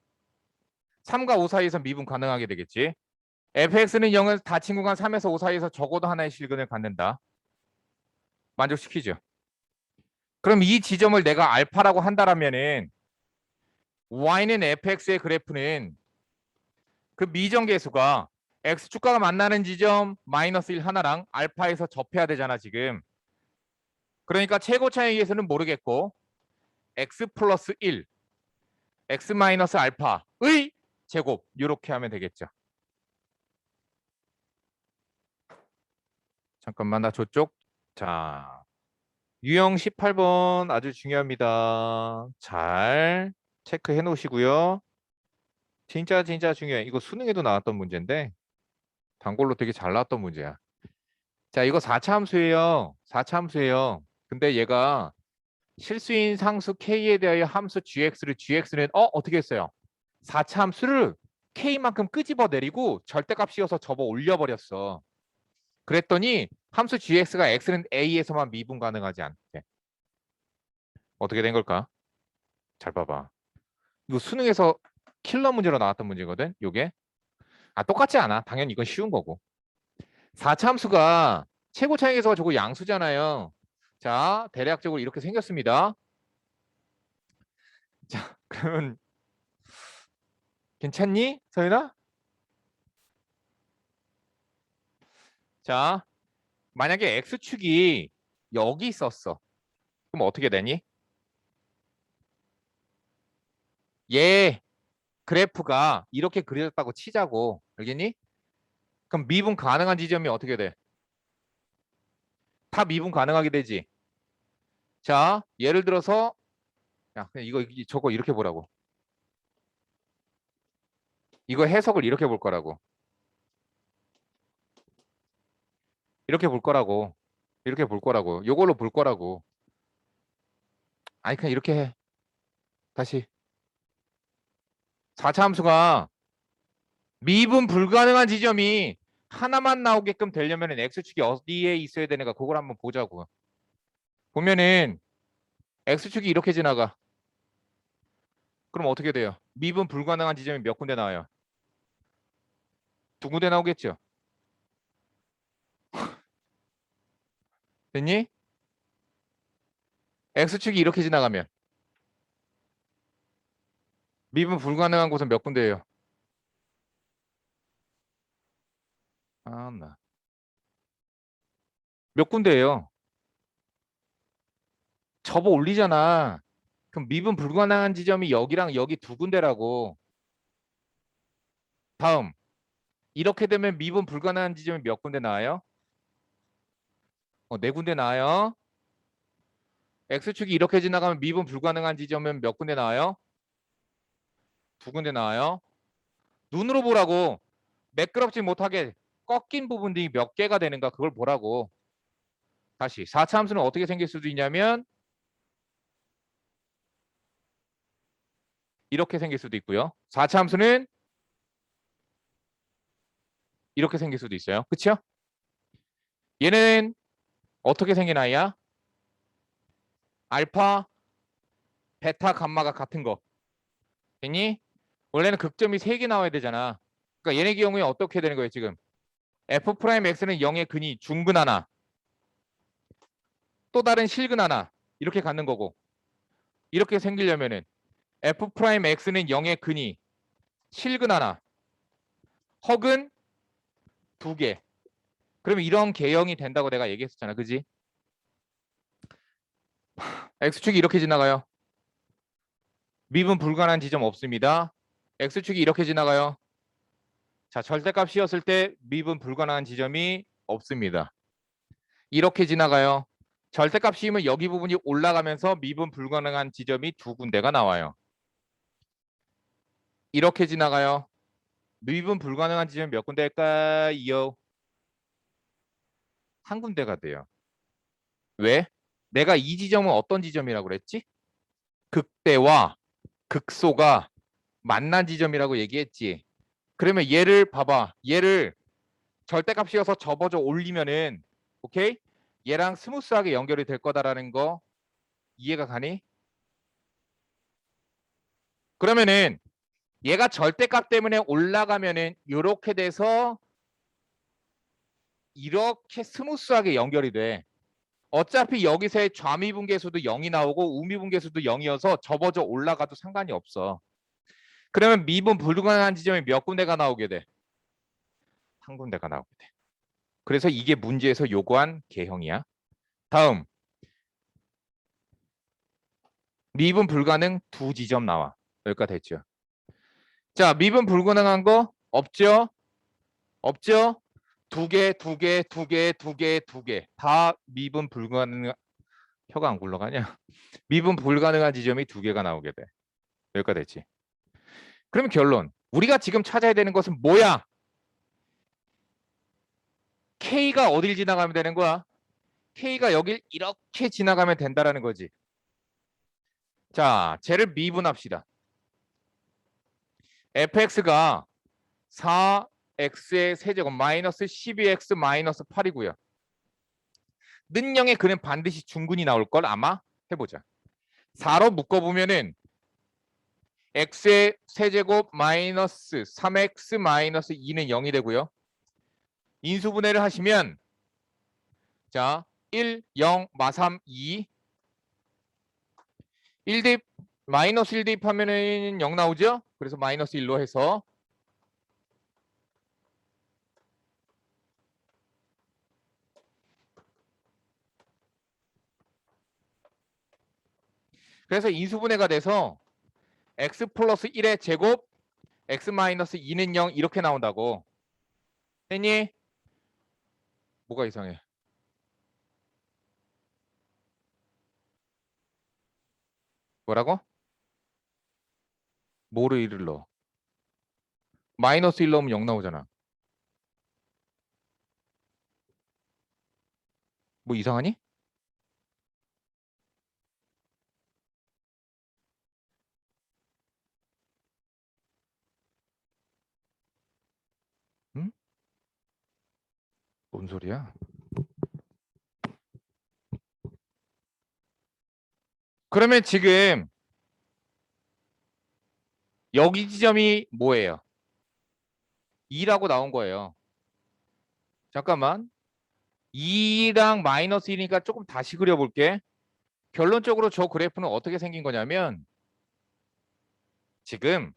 3과 5 사이에서 미분 가능하게 되겠지? fx는 0을 닫힌 구간 3에서 5 사이에서 적어도 하나의 실근을 갖는다. 만족시키죠. 그럼 이 지점을 내가 알파라고 한다라면은 y는 fx의 그래프는 그 미정계수가 x축가가 만나는 지점 마이너스 1 하나랑 알파에서 접해야 되잖아 지금. 그러니까 최고 차이에서는 모르겠고 x 플러스 1, x 마이너스 알파의 제곱 이렇게 하면 되겠죠. 잠깐만 나 저쪽. 자, 유형 18번 아주 중요합니다. 잘 체크해 놓으시고요. 진짜 중요해. 이거 수능에도 나왔던 문제인데 단골로 되게 잘 나왔던 문제야. 자, 이거 4차 함수예요. 4차 함수예요. 근데 얘가 실수인 상수 k에 대하여 함수 gx는 어떻게 했어요? 4차 함수를 k만큼 끄집어 내리고 절대값 씌워서 접어 올려버렸어. 그랬더니 함수 gx가 x는 a에서만 미분 가능하지 않대. 어떻게 된 걸까? 잘 봐봐. 이거 수능에서 킬러 문제로 나왔던 문제거든. 요게. 똑같지 않아. 당연히 이건 쉬운 거고. 4차 함수가 최고 차이에서 저거 양수잖아요. 자, 대략적으로 이렇게 생겼습니다. 자, 그러면 괜찮니? 서윤아? 자, 만약에 x축이 여기 있었어. 그럼 어떻게 되니? 얘 그래프가 이렇게 그려졌다고 치자고. 알겠니? 그럼 미분 가능한 지점이 어떻게 돼? 다 미분 가능하게 되지. 자, 예를 들어서 야, 그냥 저거 이렇게 보라고. 이거 해석을 이렇게 볼 거라고. 이렇게 볼 거라고. 이렇게 볼 거라고. 요걸로 볼 거라고. 아니 그냥 이렇게 해. 다시. 4차 함수가 미분 불가능한 지점이 하나만 나오게끔 되려면 x축이 어디에 있어야 되는가 그걸 한번 보자고. 보면은 x축이 이렇게 지나가. 그럼 어떻게 돼요? 미분 불가능한 지점이 몇 군데 나와요? 두 군데 나오겠죠? 됐니? x축이 이렇게 지나가면 미분 불가능한 곳은 몇 군데예요? 나. 몇 군데예요? 접어 올리잖아. 그럼 미분 불가능한 지점이 여기랑 여기 두 군데라고. 다음. 이렇게 되면 미분 불가능한 지점이 몇 군데 나와요? 네 군데 나와요. X축이 이렇게 지나가면 미분 불가능한 지점은 몇 군데 나와요? 두 군데 나와요. 눈으로 보라고. 매끄럽지 못하게 꺾인 부분들이 몇 개가 되는가 그걸 보라고. 다시 4차 함수는 어떻게 생길 수도 있냐면 이렇게 생길 수도 있고요. 4차 함수는 이렇게 생길 수도 있어요. 그쵸? 얘는 어떻게 생긴 아이야? 알파, 베타, 감마가 같은 거. 됐니? 원래는 극점이 3개 나와야 되잖아. 그러니까 얘네 경우에 어떻게 되는 거예요, 지금? F'X는 0의 근이 중근 하나, 또 다른 실근 하나 이렇게 갖는 거고 이렇게 생기려면은 F'X는 0의 근이 실근 하나, 허근 2개. 그러면 이런 개형이 된다고 내가 얘기했었잖아. 그지? X축이 이렇게 지나가요. 미분 불가능한 지점 없습니다. X축이 이렇게 지나가요. 자, 절대값 씌웠을 때 미분 불가능한 지점이 없습니다. 이렇게 지나가요. 절대값 씌우면 여기 부분이 올라가면서 미분 불가능한 지점이 2군데가 나와요. 이렇게 지나가요. 미분 불가능한 지점이 몇 군데일까요? 한 군데가 돼요. 왜? 내가 이 지점은 어떤 지점이라고 그랬지? 극대와 극소가 만난 지점이라고 얘기했지. 그러면 얘를 봐봐. 얘를 절대값 씌워서 접어져 올리면은 오케이? 얘랑 스무스하게 연결이 될 거다라는 거 이해가 가니? 그러면은 얘가 절대값 때문에 올라가면은 이렇게 돼서 이렇게 스무스하게 연결이 돼. 어차피 여기서의 좌미분계수도 0이 나오고 우미분계수도 0이어서 접어져 올라가도 상관이 없어. 그러면 미분 불가능한 지점이 몇 군데가 나오게 돼? 한 군데가 나오게 돼. 그래서 이게 문제에서 요구한 개형이야. 다음 미분 불가능 2지점 나와. 여기까지 됐죠. 자, 미분 불가능한 거 없죠? 없죠? 2개, 2개, 2개, 2개, 2개. 다 미분 불가능. 혀가 안 굴러가냐? 미분 불가능한 지점이 2개가 나오게 돼. 여기까지 됐지. 그럼 결론. 우리가 지금 찾아야 되는 것은 뭐야? K가 어딜 지나가면 되는 거야? K가 여길 이렇게 지나가면 된다라는 거지. 자, 쟤를 미분합시다. fx가 4x의 세제곱 마이너스 12x 마이너스 8이고요. 는영의 그는 반드시 중근이 나올 걸 아마 해보자. 4로 묶어보면은 x의 세제곱 마이너스 3x 마이너스 2는 0이 되고요. 인수분해를 하시면 자 1, 0, 마3, 2 1대입 마이너스 1 대입하면은 0 나오죠? 그래서 마이너스 1로 해서 그래서 인수분해가 돼서 x 플러스 1의 제곱 x 마이너스 2는 0 이렇게 나온다고. 했니? 뭐가 이상해? 뭐라고? 뭐를 1을 넣어? 마이너스 1 넣으면 0 나오잖아. 뭐 이상하니? 응? 뭔 소리야? 그러면 지금 여기 지점이 뭐예요? 2라고 나온 거예요. 잠깐만. 2랑 마이너스 1이니까 조금 다시 그려볼게. 결론적으로 저 그래프는 어떻게 생긴 거냐면 지금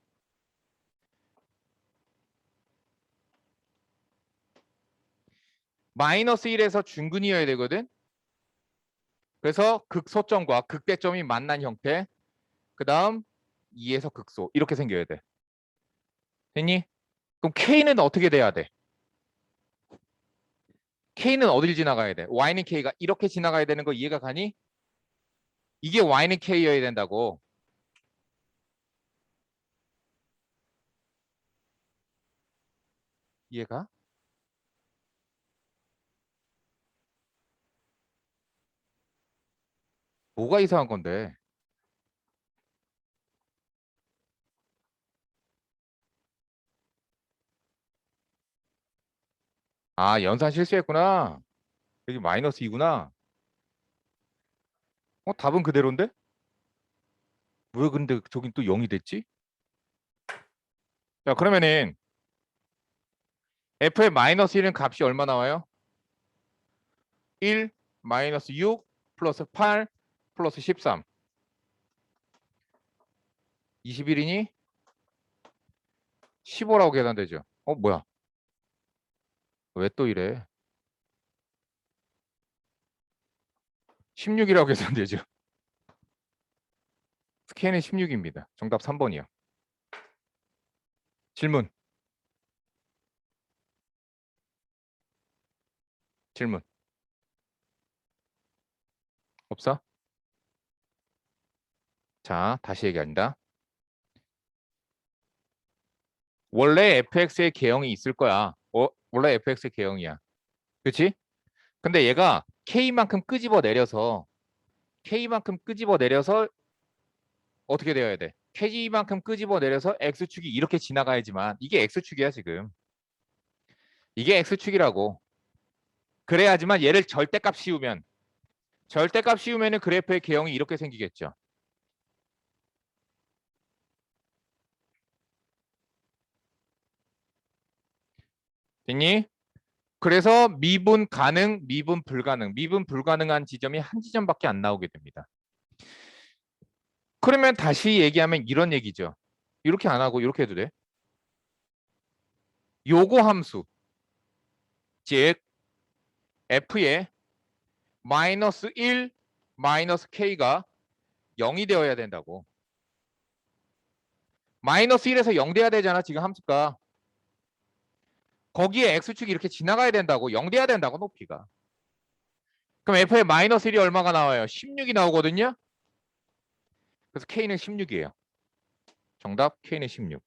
마이너스 1에서 중근이어야 되거든. 그래서 극소점과 극대점이 만난 형태. 그 다음 2에서 극소 이렇게 생겨야 돼. 됐니? 그럼 K는 어떻게 돼야 돼? K는 어딜 지나가야 돼? Y는 K가 이렇게 지나가야 되는 거 이해가 가니? 이게 y는 k여야 된다고. 이해가? 뭐가 이상한 건데? 아, 연산 실수했구나. 여기 마이너스 2구나. 답은 그대로인데? 왜 근데 저긴 또 0이 됐지? 자, 그러면은 f의 마이너스 1은 값이 얼마 나와요? 1 마이너스 6 플러스 8 플러스 13. 21이니 15라고 계산되죠. 뭐야? 왜 또 이래? 16이라고 계산되죠. 스케일은 16입니다. 정답 3번이요. 질문. 질문. 없어? 자, 다시 얘기합니다. 원래 fx의 개형이 있을 거야. 원래 fx의 개형이야. 그렇지? 근데 얘가 k만큼 끄집어 내려서 어떻게 되어야 돼? k만큼 끄집어 내려서 x축이 이렇게 지나가야지만 이게 x축이야 지금. 이게 x축이라고. 그래야지만 얘를 절대값 씌우면은 그래프의 개형이 이렇게 생기겠죠. 됐니? 그래서 미분 가능, 미분 불가능, 미분 불가능한 지점이 한 지점밖에 안 나오게 됩니다. 그러면 다시 얘기하면 이런 얘기죠. 이렇게 안 하고 이렇게 해도 돼? 요거 함수, 즉 f의 마이너스 1, 마이너스 k가 0이 되어야 된다고. 마이너스 1에서 0 돼야 되잖아, 지금 함수가. 거기에 x축이 이렇게 지나가야 된다고, 0 돼야 된다고, 높이가. 그럼 f의 마이너스 1이 얼마가 나와요? 16이 나오거든요. 그래서 k는 16이에요. 정답 k는 16.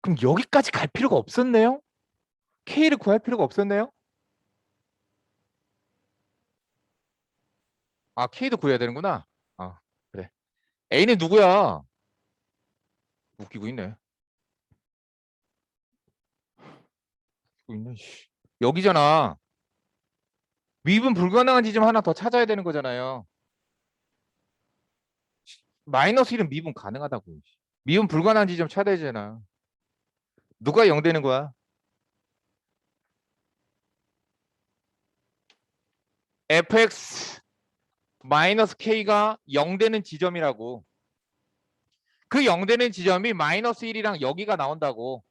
그럼 여기까지 갈 필요가 없었네요? k를 구할 필요가 없었네요? 아, k도 구해야 되는구나. 아, 그래. a는 누구야? 웃기고 있네. 웃기고 있네. 씨. 여기잖아. 미분 불가능한 지점 하나 더 찾아야 되는 거잖아요. 마이너스 1은 미분 가능하다고. 미분 불가능한 지점 찾아야 되잖아. 누가 0 되는 거야? fx 마이너스 k가 0 되는 지점이라고. 그 0 되는 지점이 마이너스 1이랑 여기가 나온다고.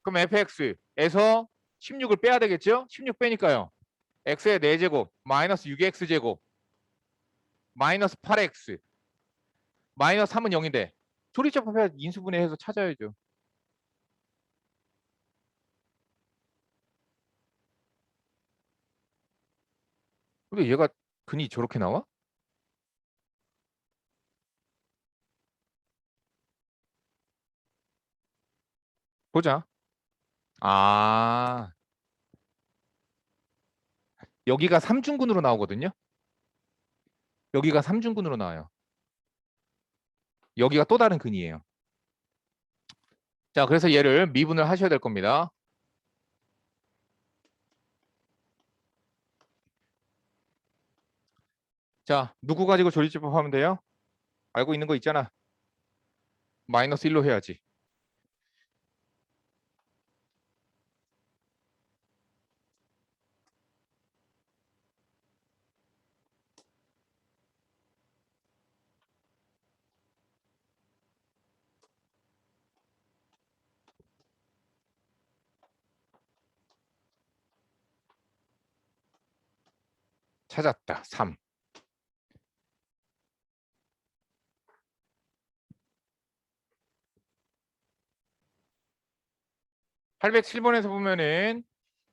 그럼 fx에서 16을 빼야 되겠죠? 16 빼니까요. x의 4제곱 마이너스 6x제곱 마이너스 8x 마이너스 3은 0인데 조리차법해야 인수분해해서 찾아야죠. 근데 얘가 근이 저렇게 나와? 보자. 아, 여기가 3중근으로 나오거든요. 여기가 3중근으로 나와요. 여기가 또 다른 근이에요. 자, 그래서 얘를 미분을 하셔야 될 겁니다. 자, 누구 가지고 조리제법 하면 돼요? 알고 있는 거 있잖아. 마이너스 1로 해야지. 찾았다. 3. 807번에서 보면은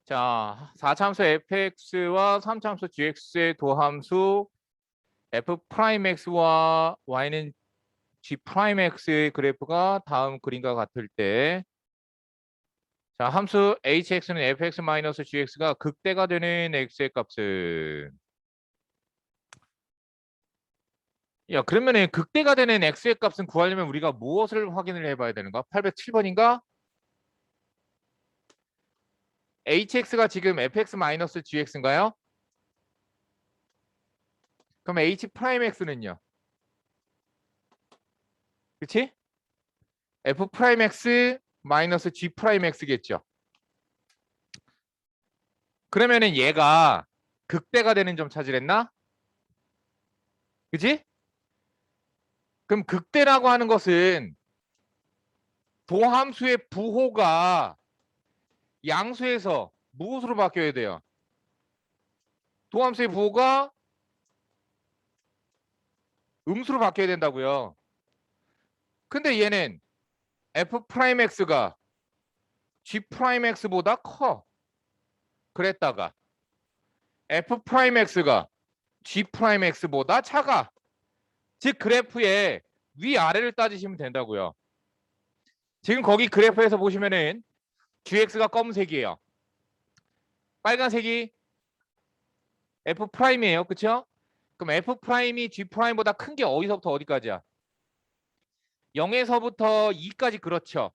자, 4참수 fx와 3참수 gx의 도함수 f 프라임 x와 y는 g 프라임 x의 그래프가 다음 그림과 같을 때 자, 함수 hx는 fx 마이너스 gx가 극대가 되는 x의 값은 야, 그러면은 극대가 되는 x의 값은 구하려면 우리가 무엇을 확인을 해봐야 되는가? 807번인가? hx가 지금 fx 마이너스 gx인가요? 그럼 h 프라임 x는요? 그치? f 프라임 x 마이너스 g 프라임 x겠죠. 그러면은 얘가 극대가 되는 점 찾으랬나? 그치? 그럼 극대라고 하는 것은 도함수의 부호가 양수에서 무엇으로 바뀌어야 돼요? 도함수의 부호가 음수로 바뀌어야 된다고요. 근데 얘는 f 프라임 x가 g 프라임 x보다 커. 그랬다가 f 프라임 x가 g 프라임 x보다 작아. 즉 그래프의 위아래를 따지시면 된다고요. 지금 거기 그래프에서 보시면은 gx가 검은색이에요. 빨간색이 f 프라임이에요. 그쵸? 그럼 f 프라임이 g 프라임보다 큰 게 어디서부터 어디까지야? 0에서부터 2까지 그렇죠.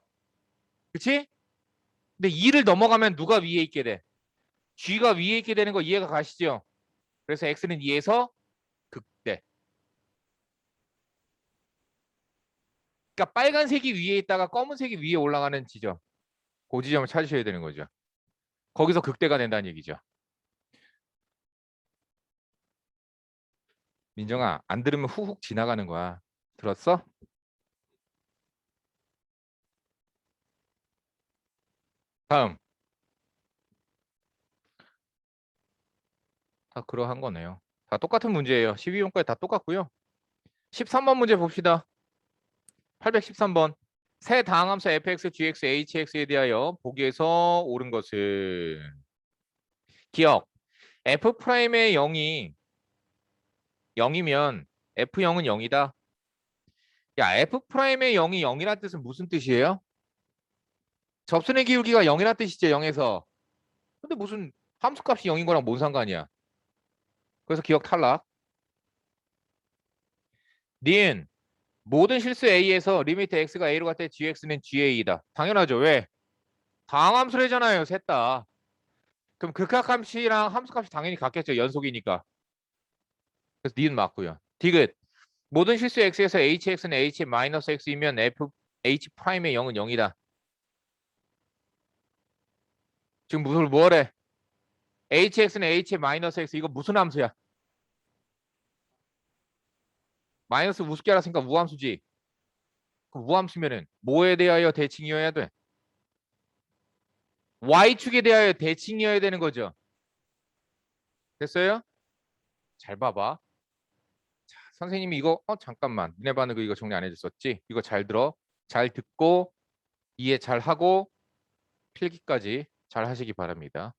그치? 근데 2를 넘어가면 누가 위에 있게 돼? g가 위에 있게 되는 거 이해가 가시죠? 그래서 x는 2에서 극대. 그러니까 빨간색이 위에 있다가 검은색이 위에 올라가는 지점. 그 지점을 찾으셔야 되는 거죠. 거기서 극대가 된다는 얘기죠. 민정아, 안 들으면 후훅 지나가는 거야. 들었어? 다음. 다 그러한 거네요. 다 똑같은 문제예요. 12번까지 다 똑같고요. 13번 문제 봅시다. 813번. 새 다항함수 fx, gx, hx에 대하여 보기에서 옳은 것은 기억. f'의 0이 0이면 f0은 0이다. 야, f'의 0이 0이란 뜻은 무슨 뜻이에요? 접선의 기울기가 0이란 뜻이죠, 0에서. 근데 무슨 함수값이 0인 거랑 뭔 상관이야? 그래서 기억 탈락. 니은 모든 실수 a에서 리미트 x가 a로 갈 때 gx는 ga다. 당연하죠. 왜? 다항함수래잖아요, 셋 다. 그럼 극합함수랑 함수값이 당연히 같겠죠, 연속이니까. 그래서 니은 맞고요. 디귿 모든 실수 x에서 hx는 h 마이너스 x이면 f h 프라임의 0은 0이다. 지금 무슨 뭐래? hx는 h 마이너스 x 이거 무슨 함수야? 마이너스 우습게 알았으니까 우함수지. 그럼 우함수면은 뭐에 대하여 대칭이어야 돼? y축에 대하여 대칭이어야 되는 거죠. 됐어요? 잘 봐봐. 자, 선생님이 이거 잠깐만 니네 반응 이거 정리 안 해줬었지? 이거 잘 들어. 잘 듣고 이해 잘 하고 필기까지 잘 하시기 바랍니다.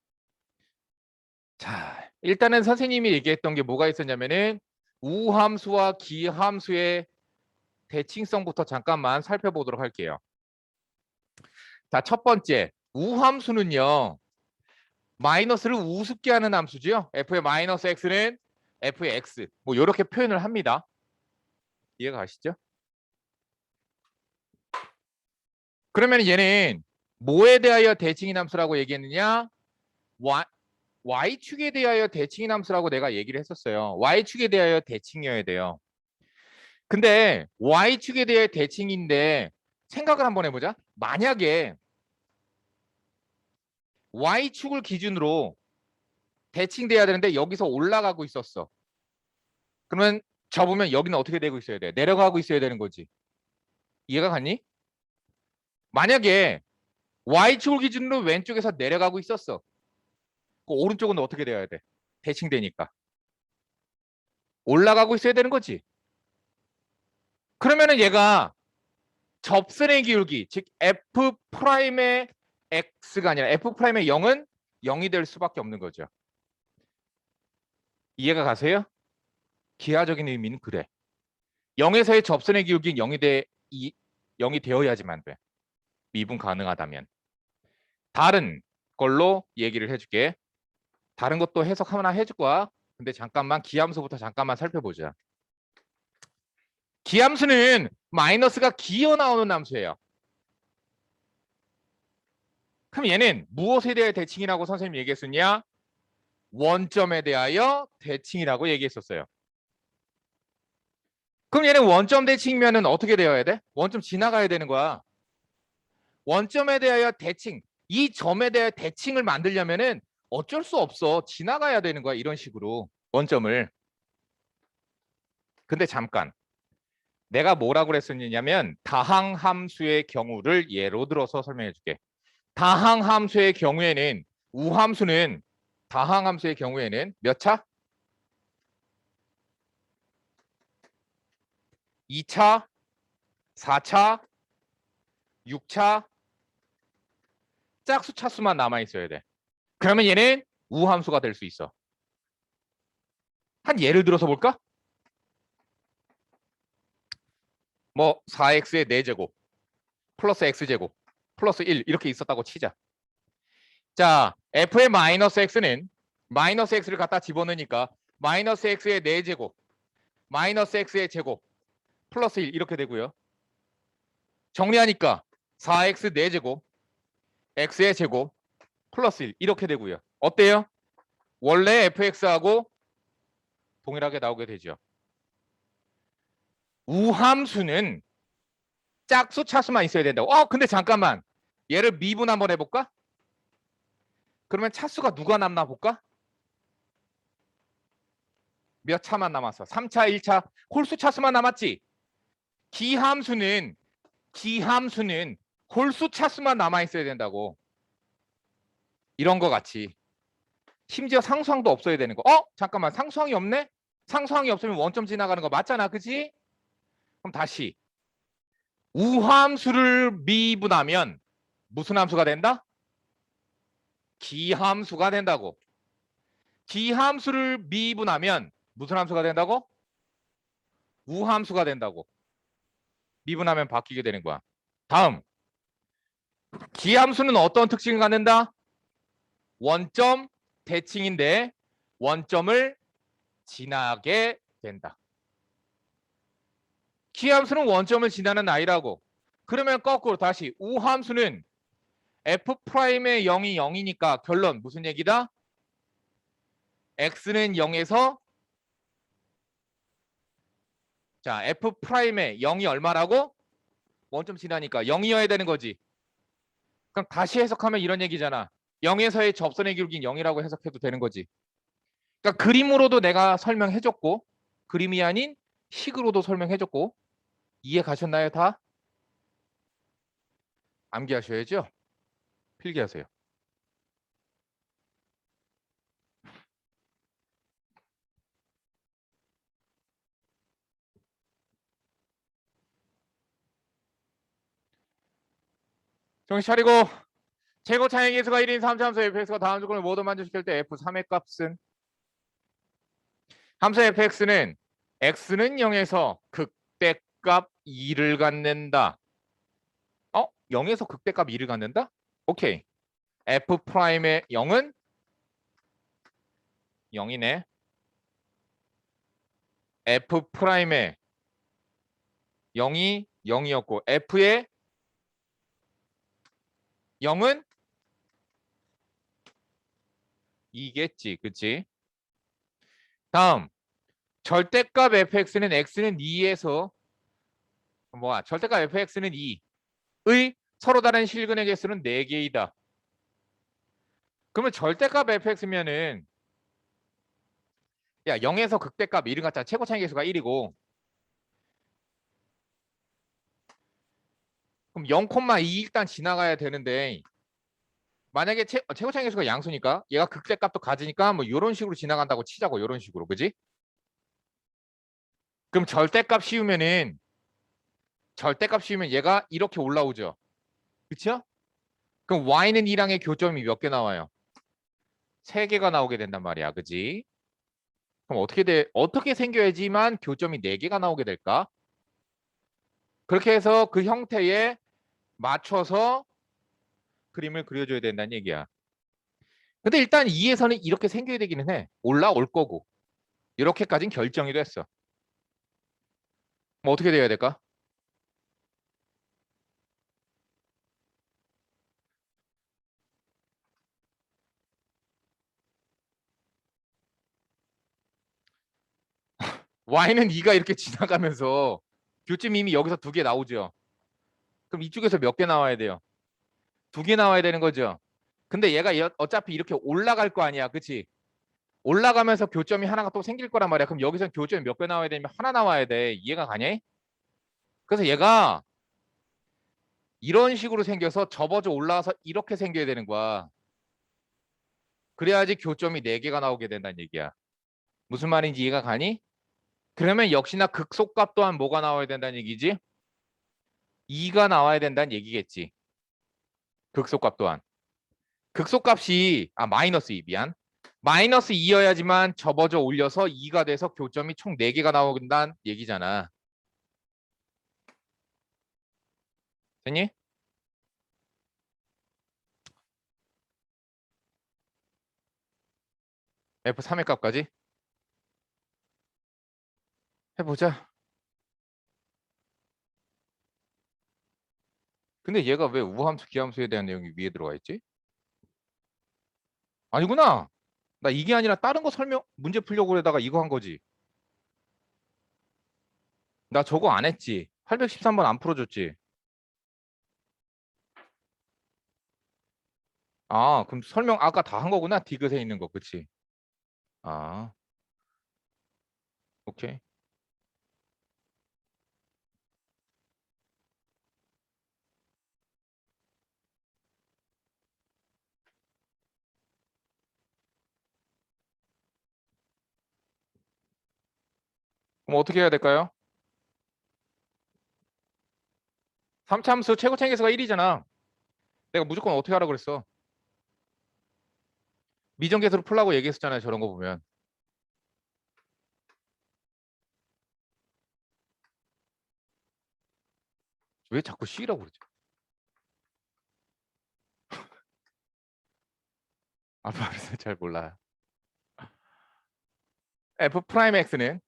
자, 일단은 선생님이 얘기했던 게 뭐가 있었냐면은 우함수와 기함수의 대칭성부터 잠깐만 살펴보도록 할게요. 자, 첫 번째 우함수는요. 마이너스를 우습게 하는 함수죠. f의 마이너스 x는 f의 x 뭐 이렇게 표현을 합니다. 이해가 가시죠? 그러면 얘는 뭐에 대하여 대칭인 함수라고 얘기했느냐? y축에 대하여 대칭인 함수라고 내가 얘기를 했었어요. y축에 대하여 대칭이어야 돼요. 근데 y축에 대해 대칭인데 생각을 한번 해보자. 만약에 y축을 기준으로 대칭돼야 되는데 여기서 올라가고 있었어. 그러면 접으면 여기는 어떻게 되고 있어야 돼? 내려가고 있어야 되는 거지. 이해가 갔니? 만약에 y축을 기준으로 왼쪽에서 내려가고 있었어. 그 오른쪽은 어떻게 돼야 돼? 대칭되니까. 올라가고 있어야 되는 거지. 그러면은 얘가 접선의 기울기, 즉 f 프라임의 x가 아니라 f'의 0은 0이 될 수밖에 없는 거죠. 이해가 가세요? 기하적인 의미는 그래. 0에서의 접선의 기울기 0이 되어야지만 돼. 미분 가능하다면. 다른 걸로 얘기를 해줄게. 다른 것도 해석 하나 해줄 거야. 근데 잠깐만 기함수부터 잠깐만 살펴보자. 기함수는 마이너스가 기어 나오는 함수예요. 그럼 얘는 무엇에 대해 대칭이라고 선생님이 얘기했었냐? 원점에 대하여 대칭이라고 얘기했었어요. 그럼 얘는 원점 대칭이면은 어떻게 되어야 돼? 원점 지나가야 되는 거야. 원점에 대하여 대칭. 이 점에 대해 대칭을 만들려면은 어쩔 수 없어. 지나가야 되는 거야. 이런 식으로 원점을. 근데 잠깐. 내가 뭐라고 그랬었냐면 다항함수의 경우를 예로 들어서 설명해 줄게. 다항함수의 경우에는 우함수는 다항함수의 경우에는 몇 차? 2차, 4차, 6차, 짝수 차수만 남아 있어야 돼. 그러면 얘는 우함수가 될 수 있어. 한 예를 들어서 볼까? 뭐 4x의 4제곱 플러스 x제곱 플러스 1 이렇게 있었다고 치자. 자, f의 마이너스 x는 마이너스 x를 갖다 집어넣으니까 마이너스 x의 4제곱 마이너스 x의 제곱 플러스 1 이렇게 되고요. 정리하니까 4x 4제곱 x의 제곱 플러스 1 이렇게 되고요. 어때요? 원래 fx하고 동일하게 나오게 되죠. 우함수는 짝수 차수만 있어야 된다고. 근데 잠깐만. 얘를 미분 한번 해볼까? 그러면 차수가 누가 남나 볼까? 몇 차만 남았어? 3차, 1차, 홀수 차수만 남았지? 기함수는 홀수 차수만 남아 있어야 된다고. 이런 거 같이. 심지어 상수항도 없어야 되는 거. 잠깐만. 상수항이 없네? 상수항이 없으면 원점 지나가는 거 맞잖아. 그지? 그럼 다시. 우함수를 미분하면 무슨 함수가 된다? 기함수가 된다고. 기함수를 미분하면 무슨 함수가 된다고? 우함수가 된다고. 미분하면 바뀌게 되는 거야. 다음. 기함수는 어떤 특징을 갖는다? 원점 대칭인데 원점을 지나게 된다. 기함수는 원점을 지나는 아이라고. 그러면 거꾸로 다시 우함수는 f'의 0이 0이니까 결론 무슨 얘기다? x는 0에서 자 f'의 0이 얼마라고? 원점 지나니까 0이어야 되는 거지. 그럼 다시 해석하면 이런 얘기잖아. 0에서의 접선의 기울기는 0이라고 해석해도 되는 거지. 그러니까 그림으로도 내가 설명해줬고 그림이 아닌 식으로도 설명해줬고 이해 가셨나요 다? 암기하셔야죠. 필기하세요. 정신 차리고 최고 차이 계수가 1인 3차함수 fx가 다음 조건을 모두 만족시킬 때 f3의 값은 함수 fx는 x는 0에서 극대값 2를 갖는다. 0에서 극대값 2를 갖는다? 오케이. f'의 0은 0이네. f'의 0이 0이었고 f의 0은 2겠지. 그치? 다음 절대값 fx는 x는 2에서 절대값 fx는 2의 서로 다른 실근의 개수는 4개이다. 그러면 절대값 fx면은 야 0에서 극대값 1을 갖자 최고 차이 개수가 1이고 그럼 0,2 일단 지나가야 되는데 만약에 최고 차이 개수가 양수니까 얘가 극대값도 가지니까 뭐 이런 식으로 지나간다고 치자고 이런 식으로 그지? 그럼 절대값 씌우면 얘가 이렇게 올라오죠. 그쵸? 그럼 y는 2랑의 교점이 몇 개 나와요? 3개가 나오게 된단 말이야. 그지? 그럼 어떻게 생겨야지만 교점이 4개가 나오게 될까? 그렇게 해서 그 형태에 맞춰서 그림을 그려줘야 된다는 얘기야. 근데 일단 2에서는 이렇게 생겨야 되기는 해. 올라올 거고. 이렇게까지는 결정이 됐어. 뭐 어떻게 돼야 될까? y는 2가 이렇게 지나가면서 교점 이미 여기서 2개 나오죠. 그럼 이쪽에서 몇 개 나와야 돼요? 2개 나와야 되는 거죠. 근데 얘가 어차피 이렇게 올라갈 거 아니야. 그치? 올라가면서 교점이 하나가 또 생길 거란 말이야. 그럼 여기서 교점이 몇 개 나와야 되면 하나 나와야 돼. 이해가 가냐? 그래서 얘가 이런 식으로 생겨서 접어져 올라와서 이렇게 생겨야 되는 거야. 그래야지 교점이 4개가 나오게 된다는 얘기야. 무슨 말인지 이해가 가니? 그러면 역시나 극소값 또한 뭐가 나와야 된다는 얘기지? 2가 나와야 된다는 얘기겠지. 극소값 또한. 극소값이 마이너스 2 미안. 마이너스 2여야지만 접어져 올려서 2가 돼서 교점이 총 4개가 나오긴다는 얘기잖아. 됐니? F3의 값까지 해보자. 근데 얘가 왜 우함수 기함수에 대한 내용이 위에 들어가 있지? 아니구나. 나 이게 아니라 다른 거 설명 문제 풀려고 그러다가 이거 한 거지. 나 저거 안 했지. 813번 안 풀어줬지. 그럼 설명 아까 다 한 거구나. 디귿에 있는 거. 그치? 아, 오케이. 그럼 어떻게 해야 될까요? 3차함수 최고 차이계수가 1이잖아. 내가 무조건 어떻게 하라 그랬어? 미정계수로 풀라고 얘기했었잖아요. 저런 거 보면. 왜 자꾸 C라고 그러지? 알파벳을 잘 몰라요. F 프라임 X는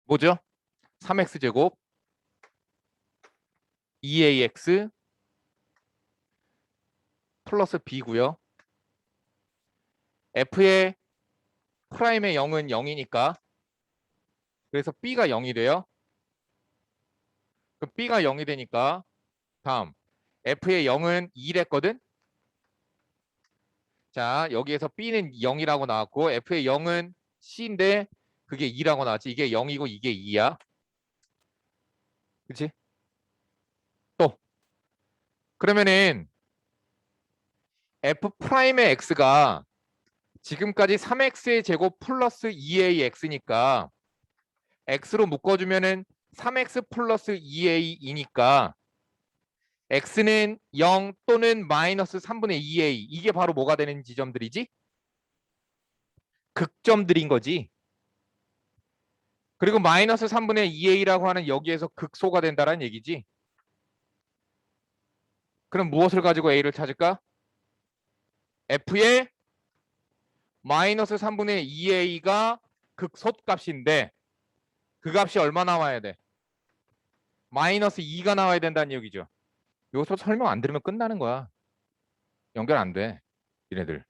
뭐죠? 3X제곱 2AX 플러스 B고요. F의 프라임의 0은 0이니까 그래서 B가 0이 돼요. 그럼 B가 0이 되니까 다음 F의 0은 2랬거든. 자, 여기에서 B는 0이라고 나왔고 F의 0은 C인데 그게 2라고 나왔지. 이게 0이고 이게 2야. 그치? 또 그러면은 F 프라임의 X가 지금까지 3X의 제곱 플러스 2AX니까 X로 묶어주면은 3X 플러스 2A이니까 X는 0 또는 마이너스 3분의 2A. 이게 바로 뭐가 되는 지점들이지? 극점들인 거지. 그리고 마이너스 3분의 2A라고 하는 여기에서 극소가 된다는 얘기지. 그럼 무엇을 가지고 A를 찾을까? F의 마이너스 3분의 2A가 극소값인데 그 값이 얼마 나와야 돼? 마이너스 2가 나와야 된다는 얘기죠. 여기서 설명 안 들으면 끝나는 거야. 연결 안 돼. 얘네들.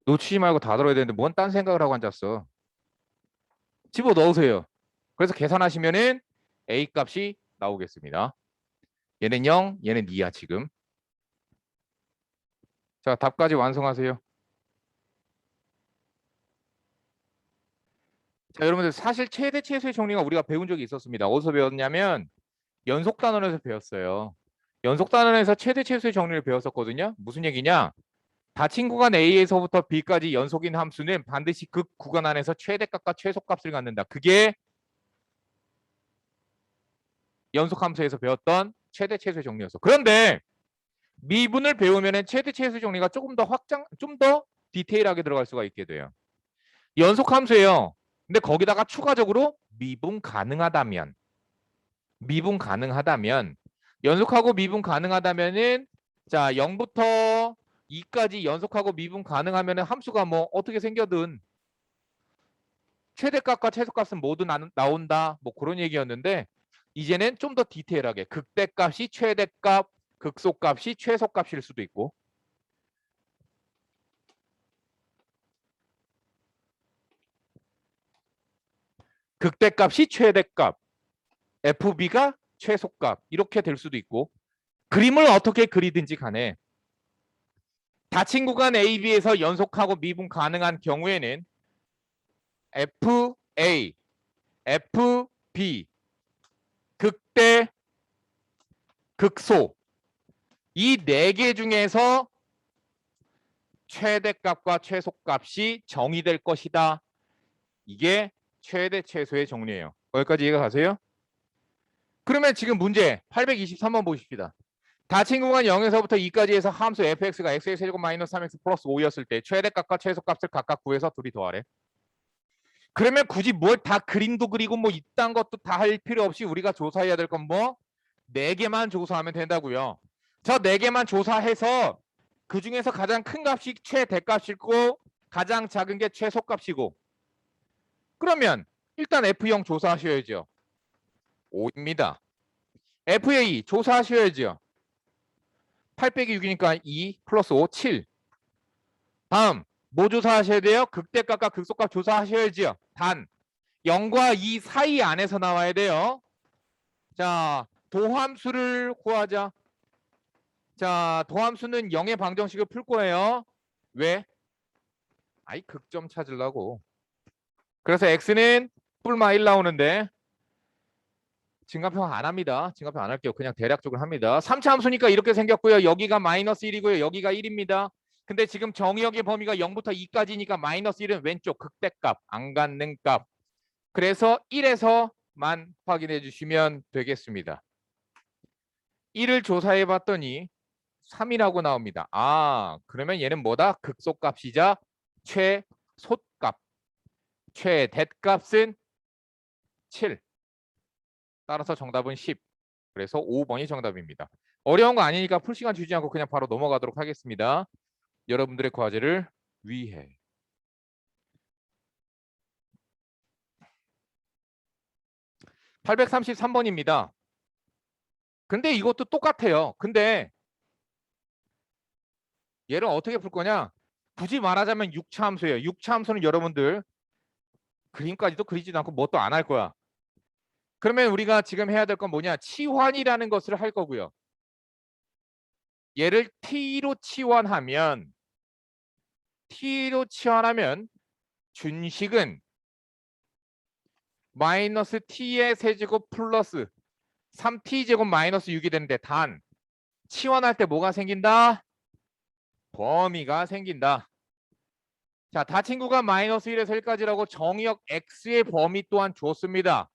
놓치지 말고 다 들어야 되는데 뭔 딴 생각을 하고 앉았어. 집어 넣으세요. 그래서 계산하시면은 A 값이 나오겠습니다. 얘는 0, 얘는 2야 지금. 자, 답까지 완성하세요. 자, 여러분들 사실 최대 최소의 정리가 우리가 배운 적이 있었습니다. 어디서 배웠냐면 연속단원에서 배웠어요. 연속단원에서 최대 최소의 정리를 배웠었거든요. 무슨 얘기냐? 닫힌 구간 A에서부터 B까지 연속인 함수는 반드시 그 구간 안에서 최대값과 최소값을 갖는다. 그게 연속함수에서 배웠던 최대 최소의 정리였어. 그런데 미분을 배우면 최대 최소의 정리가 조금 더 좀 더 디테일하게 들어갈 수가 있게 돼요. 연속함수예요. 근데 거기다가 추가적으로 미분 가능하다면 연속하고 미분 가능하다면은 자 0부터 2까지 연속하고 미분 가능하면은 함수가 뭐 어떻게 생겨든 최대값과 최소값은 모두 나온다. 뭐 그런 얘기였는데 이제는 좀 더 디테일하게 극대값이 최대값, 극소값이 최소값일 수도 있고 극대값이 최대값, FB가 최소값 이렇게 될 수도 있고 그림을 어떻게 그리든지 간에 닫힌 구간 AB에서 연속하고 미분 가능한 경우에는 FA, FB, 극대, 극소 이 네 개 중에서 최대값과 최소값이 정의될 것이다. 이게 최대 최소의 정리예요. 거기까지 이해가 가세요? 그러면 지금 문제 823번 보십시다. 닫힌 구간 0에서부터 2까지 해서 함수 fx가 x의 세제곱 마이너스 3x 플러스 5였을 때 최대값과 최소값을 각각 구해서 둘이 더하래. 그러면 굳이 뭘 다 그림도 그리고 뭐 이딴 것도 다 할 필요 없이 우리가 조사해야 될 건 뭐 4개만 조사하면 된다고요. 저 4개만 조사해서 그 중에서 가장 큰 값이 최대값이고 가장 작은 게 최소값이고 그러면 일단 F0 조사하셔야죠. 5입니다. FA 조사하셔야죠. 8 빼기 6이니까 2 플러스 5, 7. 다음 뭐 조사하셔야 돼요? 극대값과 극소값 조사하셔야죠. 단 0과 2 사이 안에서 나와야 돼요. 자, 도함수를 구하자. 자, 도함수는 0의 방정식을 풀 거예요. 왜? 아이 극점 찾으려고. 그래서 x는 뿔마 1 나오는데 증가표 안 합니다. 증가표 안 할게요. 그냥 대략적으로 합니다. 3차 함수니까 이렇게 생겼고요. 여기가 마이너스 1이고요. 여기가 1입니다. 근데 지금 정의역의 범위가 0부터 2까지니까 마이너스 1은 왼쪽 극대값, 안 갖는 값. 그래서 1에서만 확인해 주시면 되겠습니다. 1을 조사해 봤더니 3이라고 나옵니다. 아, 그러면 얘는 뭐다? 극소값이자 최소값. 최대값은 7. 따라서 정답은 10. 그래서 5번이 정답입니다. 어려운 거 아니니까 풀 시간 주지 않고 그냥 바로 넘어가도록 하겠습니다. 여러분들의 과제를 위해. (833번입니다) 근데 이것도 똑같아요. 근데 얘를 어떻게 풀 거냐? 굳이 말하자면 6차 함수예요. 6차 함수는 여러분들 그림까지도 그리지도 않고 뭐 또 안 할 거야. 그러면 우리가 지금 해야 될 건 뭐냐? 치환이라는 것을 할 거고요. 얘를 t로 치환하면 준식은 마이너스 t의 세제곱 플러스 3t제곱 마이너스 6이 되는데 단 치환할 때 뭐가 생긴다? 범위가 생긴다. 자, 닫힌 구간 마이너스 1에서 1까지라고 정의역 x의 범위 또한 줬습니다.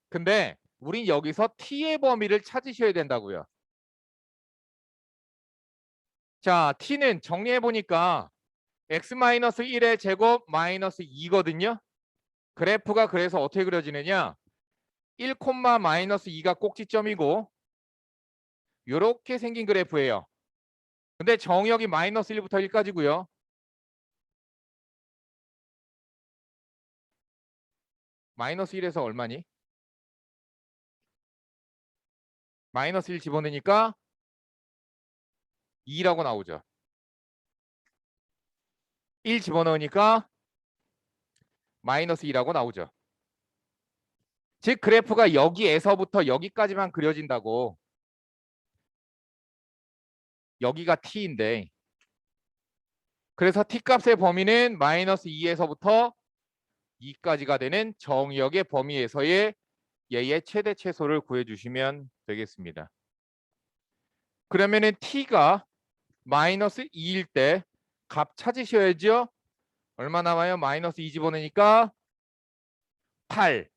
근데 우린 여기서 t의 범위를 찾으셔야 된다고요. 자, t는 정리해 보니까 x-1의 제곱 마이너스 2거든요. 그래프가 그래서 어떻게 그려지느냐? 1, 마이너스 2가 꼭지점이고 이렇게 생긴 그래프예요. 근데 정의역이 마이너스 1부터 1까지고요. 마이너스 1에서 얼마니? 마이너스 1 집어넣으니까 2라고 나오죠. 1 집어넣으니까 마이너스 2라고 나오죠. 즉 그래프가 여기에서부터 여기까지만 그려진다고. 여기가 t인데 그래서 t값의 범위는 마이너스 2에서부터 2까지가 되는 정의역의 범위에서의 얘의 최대 최소를 구해주시면 되겠습니다. 그러면은 t가 마이너스 2일 때 값 찾으셔야죠. 얼마 남아요? 마이너스 2 집어넣으니까 8,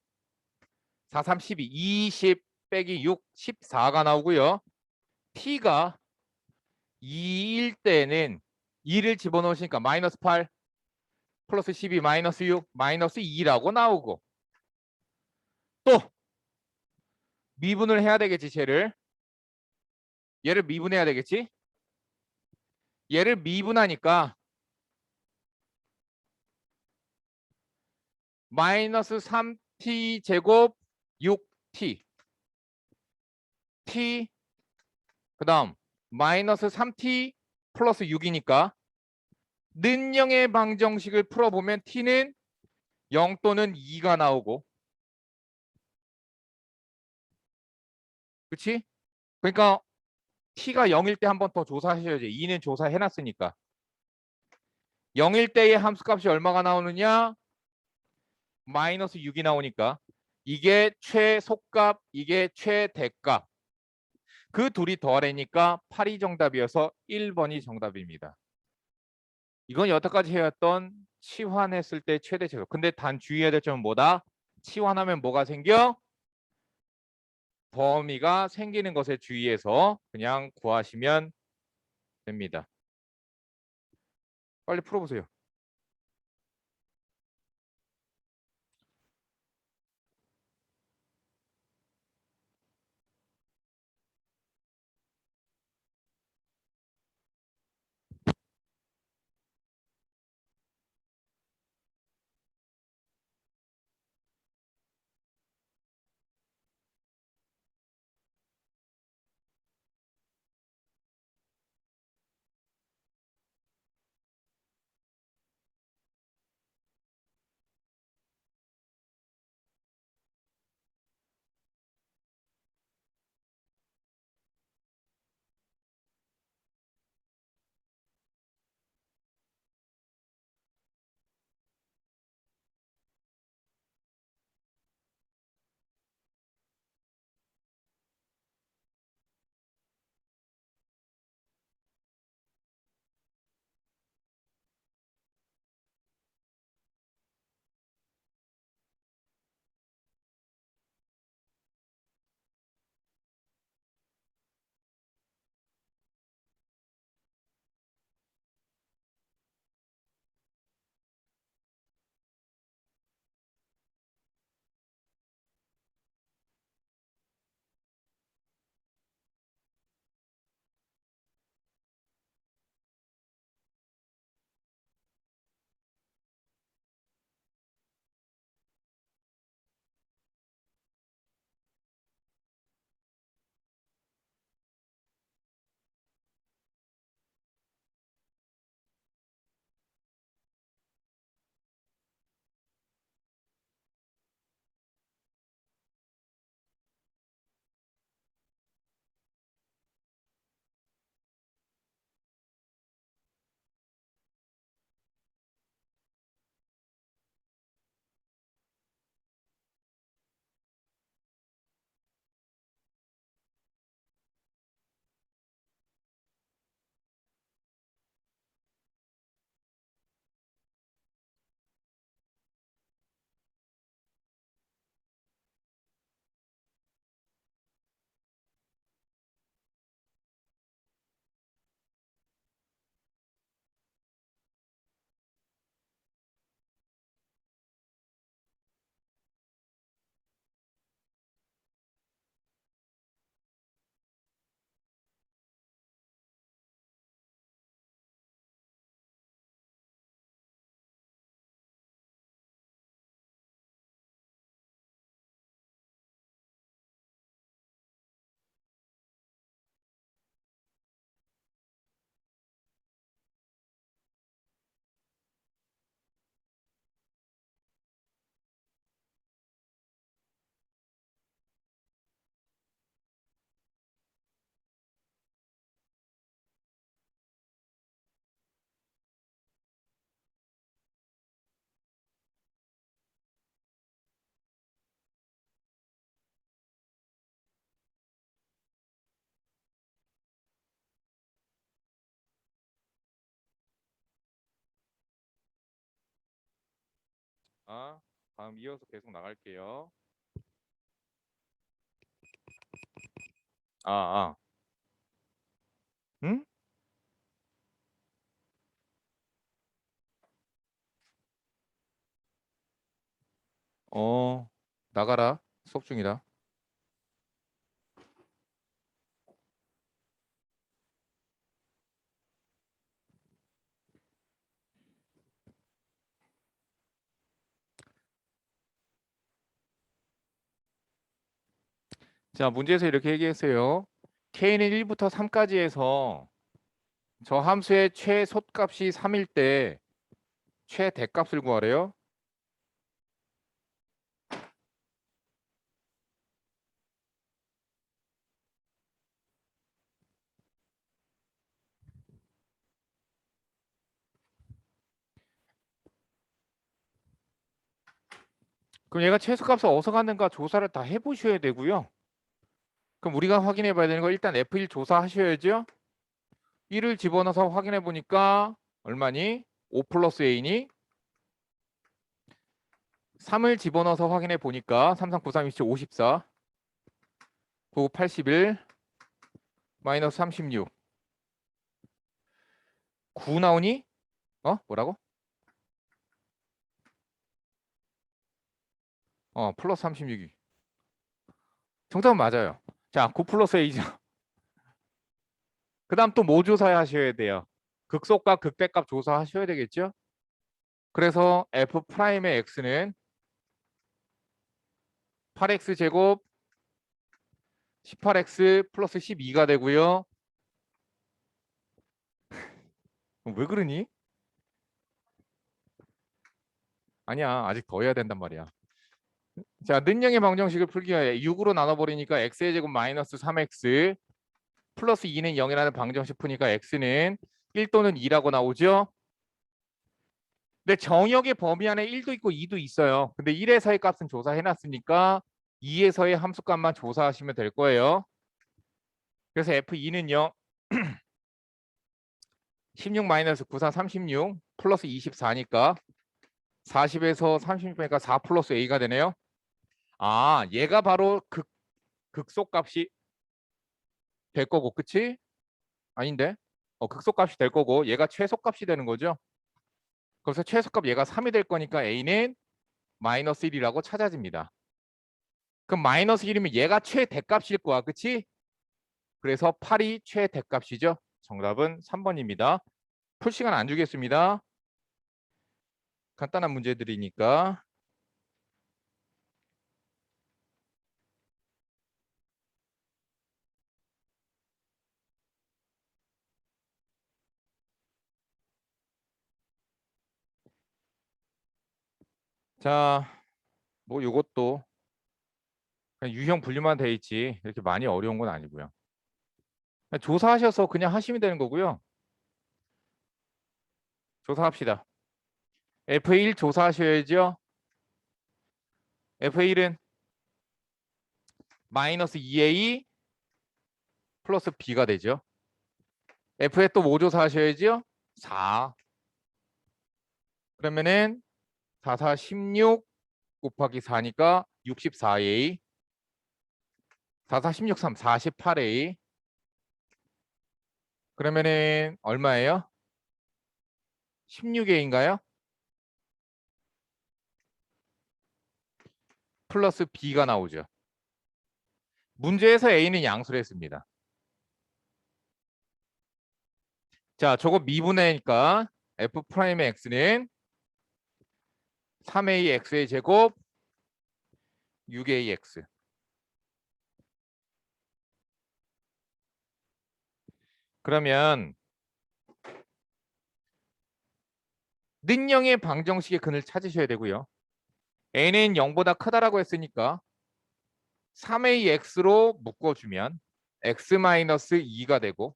4, 3, 12, 20 빼기 6, 14가 나오고요. t가 2일 때는 2를 집어넣으시니까 마이너스 8 플러스 12 마이너스 6 마이너스 2라고 나오고 또 미분을 해야 되겠지. 얘를 미분해야 되겠지. 얘를 미분하니까 마이너스 3t 제곱 6t t 그 다음 마이너스 3t 플러스 6이니까 는영의 방정식을 풀어보면 t는 0 또는 2가 나오고 그치? 그러니까 t가 0일 때 한 번 더 조사하셔야지. 2는 조사해놨으니까 0일 때의 함수값이 얼마가 나오느냐? 마이너스 6이 나오니까 이게 최소값 이게 최대값 그 둘이 더하니까 8이 정답이어서 1번이 정답입니다. 이건 여태까지 해왔던 치환했을 때 최대 최소. 근데 단 주의해야 될 점은 뭐다? 치환하면 뭐가 생겨? 범위가 생기는 것에 주의해서 그냥 구하시면 됩니다. 빨리 풀어보세요. 다음 이어서 계속 나갈게요. 아, 아. 응? 나가라. 수업 중이다. 자, 문제에서 이렇게 얘기했어요. k는 1부터 3까지 해서 저 함수의 최소값이 3일 때 최대값을 구하래요. 그럼 얘가 최소값을 어디서 갔는가 조사를 다 해보셔야 되고요. 그럼 우리가 확인해 봐야 되는 거 일단 F1 조사하셔야죠. 1을 집어넣어서 확인해 보니까 얼마니? 5 플러스 A니? 3을 집어넣어서 확인해 보니까 3, 3, 9, 3, 27, 54 9, 81 마이너스 36 9 나오니? 뭐라고? 플러스 36이 정답은 맞아요. 자, 9 플러스 A죠. 그 다음 또 뭐 조사하셔야 돼요? 극소값, 극대값 조사하셔야 되겠죠? 그래서 F 프라임의 X는 8X 제곱 18X 플러스 12가 되고요. 왜 그러니? 아니야, 아직 더 해야 된단 말이야. 자, 는영의 방정식을 풀기 위해 6으로 나눠버리니까 x의 제곱 마이너스 3x 플러스 2는 0이라는 방정식 푸니까 x는 1 또는 2라고 나오죠. 근데 정역의 범위 안에 1도 있고 2도 있어요. 근데 1에서의 값은 조사해놨으니까 2에서의 함수값만 조사하시면 될 거예요. 그래서 f2는요. 16 마이너스 94 36 플러스 24니까 40에서 36 빼니까 4 플러스 a가 되네요. 얘가 바로 극소값이 될 거고, 그치? 아닌데? 극소값이 될 거고 얘가 최소값이 되는 거죠. 그래서 최소값 얘가 3이 될 거니까 a는 마이너스 1이라고 찾아집니다. 그럼 마이너스 1이면 얘가 최대값일 거야, 그치? 그래서 8이 최대값이죠. 정답은 3번입니다. 풀 시간 안 주겠습니다. 간단한 문제들이니까. 자, 뭐 요것도 그냥 유형 분류만 돼 있지 이렇게 많이 어려운 건 아니고요. 조사하셔서 그냥 하시면 되는 거고요. 조사합시다. F1 조사하셔야죠. F1은 마이너스 2A 플러스 B가 되죠. F에 또 뭐 조사하셔야죠? 4. 그러면은 4, 4, 16 곱하기 4니까 64A 4, 4, 16, 3, 48A 그러면은 얼마예요? 16A인가요? 플러스 B가 나오죠. 문제에서 A는 양수를 했습니다. 자, 저거 미분해니까 F 프라임의 X는 3AX의 제곱 6AX 그러면 는영의 방정식의 근을 찾으셔야 되고요. n은 0보다 크다라고 했으니까 3AX로 묶어주면 x-2가 되고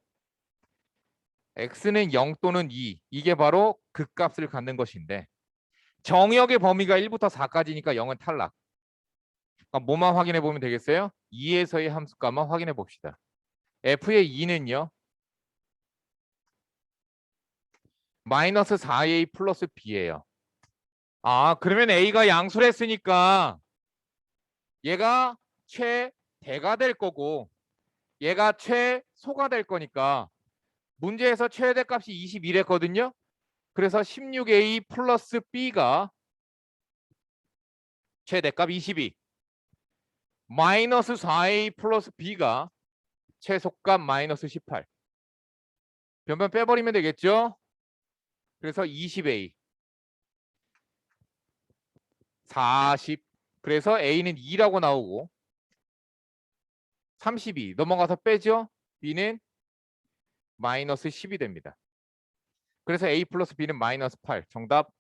x는 0 또는 2 이게 바로 극값을 갖는 것인데 정역의 범위가 1부터 4까지니까 0은 탈락. 그러니까 뭐만 확인해 보면 되겠어요? 2에서의 함수값만 확인해 봅시다. f의 2는요. 마이너스 4a 플러스 b예요. 그러면 A가 양수를 했으니까 얘가 최대가 될 거고 얘가 최소가 될 거니까 문제에서 최대값이 21했거든요. 그래서 16A 플러스 B가 최대값 22 마이너스 4A 플러스 B가 최소값 마이너스 18 변변 빼버리면 되겠죠. 그래서 20A 40 그래서 A는 2라고 나오고 32 넘어가서 빼죠. B는 마이너스 10이 됩니다. 그래서 A 플러스 B는 마이너스 8 정답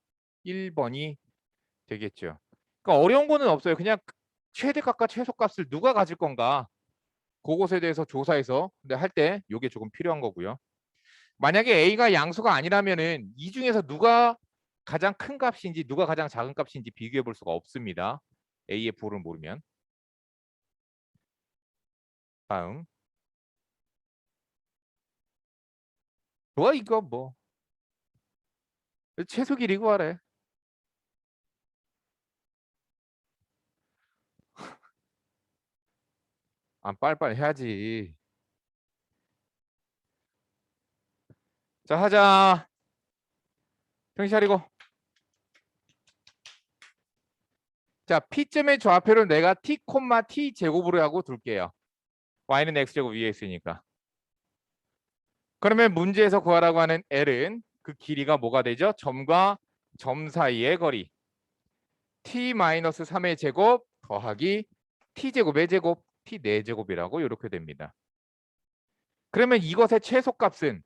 1번이 되겠죠. 그러니까 어려운 거는 없어요. 그냥 최대값과 최소값을 누가 가질 건가 그것에 대해서 조사해서 근데 할 때 이게 조금 필요한 거고요. 만약에 A가 양수가 아니라면은 이 중에서 누가 가장 큰 값인지 누가 가장 작은 값인지 비교해 볼 수가 없습니다. A의 부호를 모르면. 다음. 좋아 이거 뭐 최소 길이 구하래. 빨리빨리 해야지. 자 하자. 정신 차리고. 자 P점의 좌표를 내가 T, T 제곱으로 하고 둘게요. Y는 X제곱 위에 있으니까. 그러면 문제에서 구하라고 하는 L은 그 길이가 뭐가 되죠? 점과 점 사이의 거리. T-3의 제곱 더하기 T제곱의 제곱 T 4제곱이라고 이렇게 됩니다. 그러면 이것의 최소값은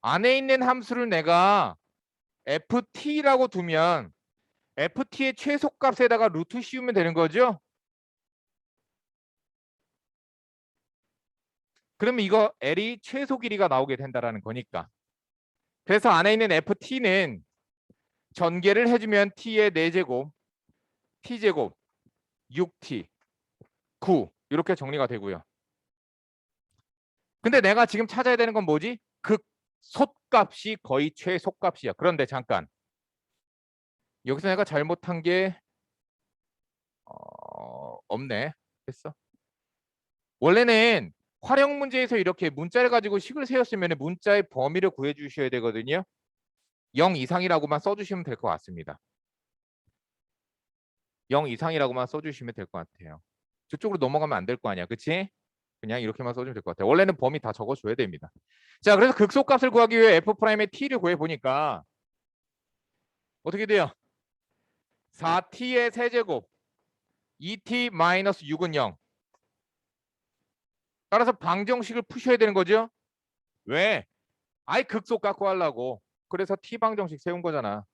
안에 있는 함수를 내가 FT라고 두면 FT의 최소값에다가 루트 씌우면 되는 거죠? 그러면 이거 L이 최소 길이가 나오게 된다는 거니까. 그래서 안에 있는 FT는 전개를 해주면 T의 4제곱, T제곱, 6T, 9 이렇게 정리가 되고요. 근데 내가 지금 찾아야 되는 건 뭐지? 극소값이 거의 최소값이야. 그런데 잠깐 여기서 내가 잘못한 게 없네. 됐어. 원래는 활용 문제에서 이렇게 문자를 가지고 식을 세웠으면 문자의 범위를 구해 주셔야 되거든요. 0 이상이라고만 써주시면 될 것 같습니다. 0 이상이라고만 써주시면 될 것 같아요. 저쪽으로 넘어가면 안 될 거 아니야. 그치? 그냥 이렇게만 써주면 될 것 같아요. 원래는 범위 다 적어줘야 됩니다. 자, 그래서 극소값을 구하기 위해 F'의 T를 구해보니까 어떻게 돼요? 4T의 세제곱 2T-6은 0. 따라서 방정식을 푸셔야 되는 거죠. 왜? 아예 극소 갖고 하려고. 그래서 T 방정식 세운 거잖아.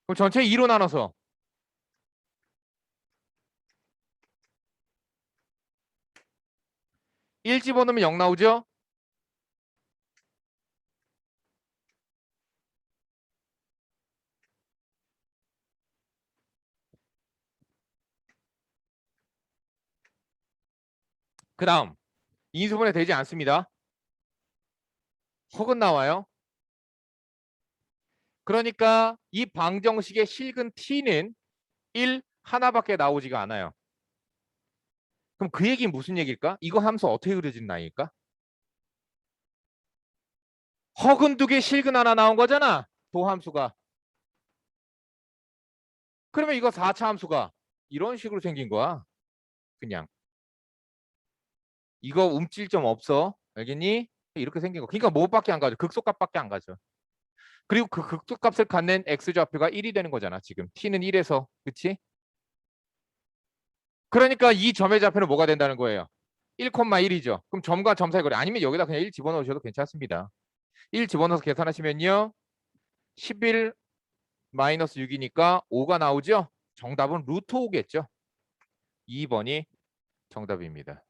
그럼 전체 2로 나눠서 1 집어넣으면 0 나오죠? 그 다음 인수분해 되지 않습니다. 혹은 나와요. 그러니까 이 방정식의 실근 T는 1 하나밖에 나오지가 않아요. 그럼 그 얘기는 무슨 얘기일까? 이거 함수 어떻게 그려진 나이일까? 허근 2개 실근 하나 나온 거잖아. 도함수가. 그러면 이거 4차 함수가 이런 식으로 생긴 거야. 그냥. 이거 움찔 점 없어. 알겠니? 이렇게 생긴 거. 그러니까 뭐밖에 안 가죠. 극소값밖에 안 가죠. 그리고 그 극소값을 갖는 x좌표가 1이 되는 거잖아. 지금 t는 1에서. 그치? 그러니까 이 점의 좌표는 뭐가 된다는 거예요? 1,1이죠. 그럼 점과 점 사이 거리. 아니면 여기다 그냥 1 집어넣으셔도 괜찮습니다. 1 집어넣어서 계산하시면요. 11 마이너스 6이니까 5가 나오죠? 정답은 루트 5겠죠? 2번이 정답입니다.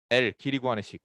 L 길이 구하는 식.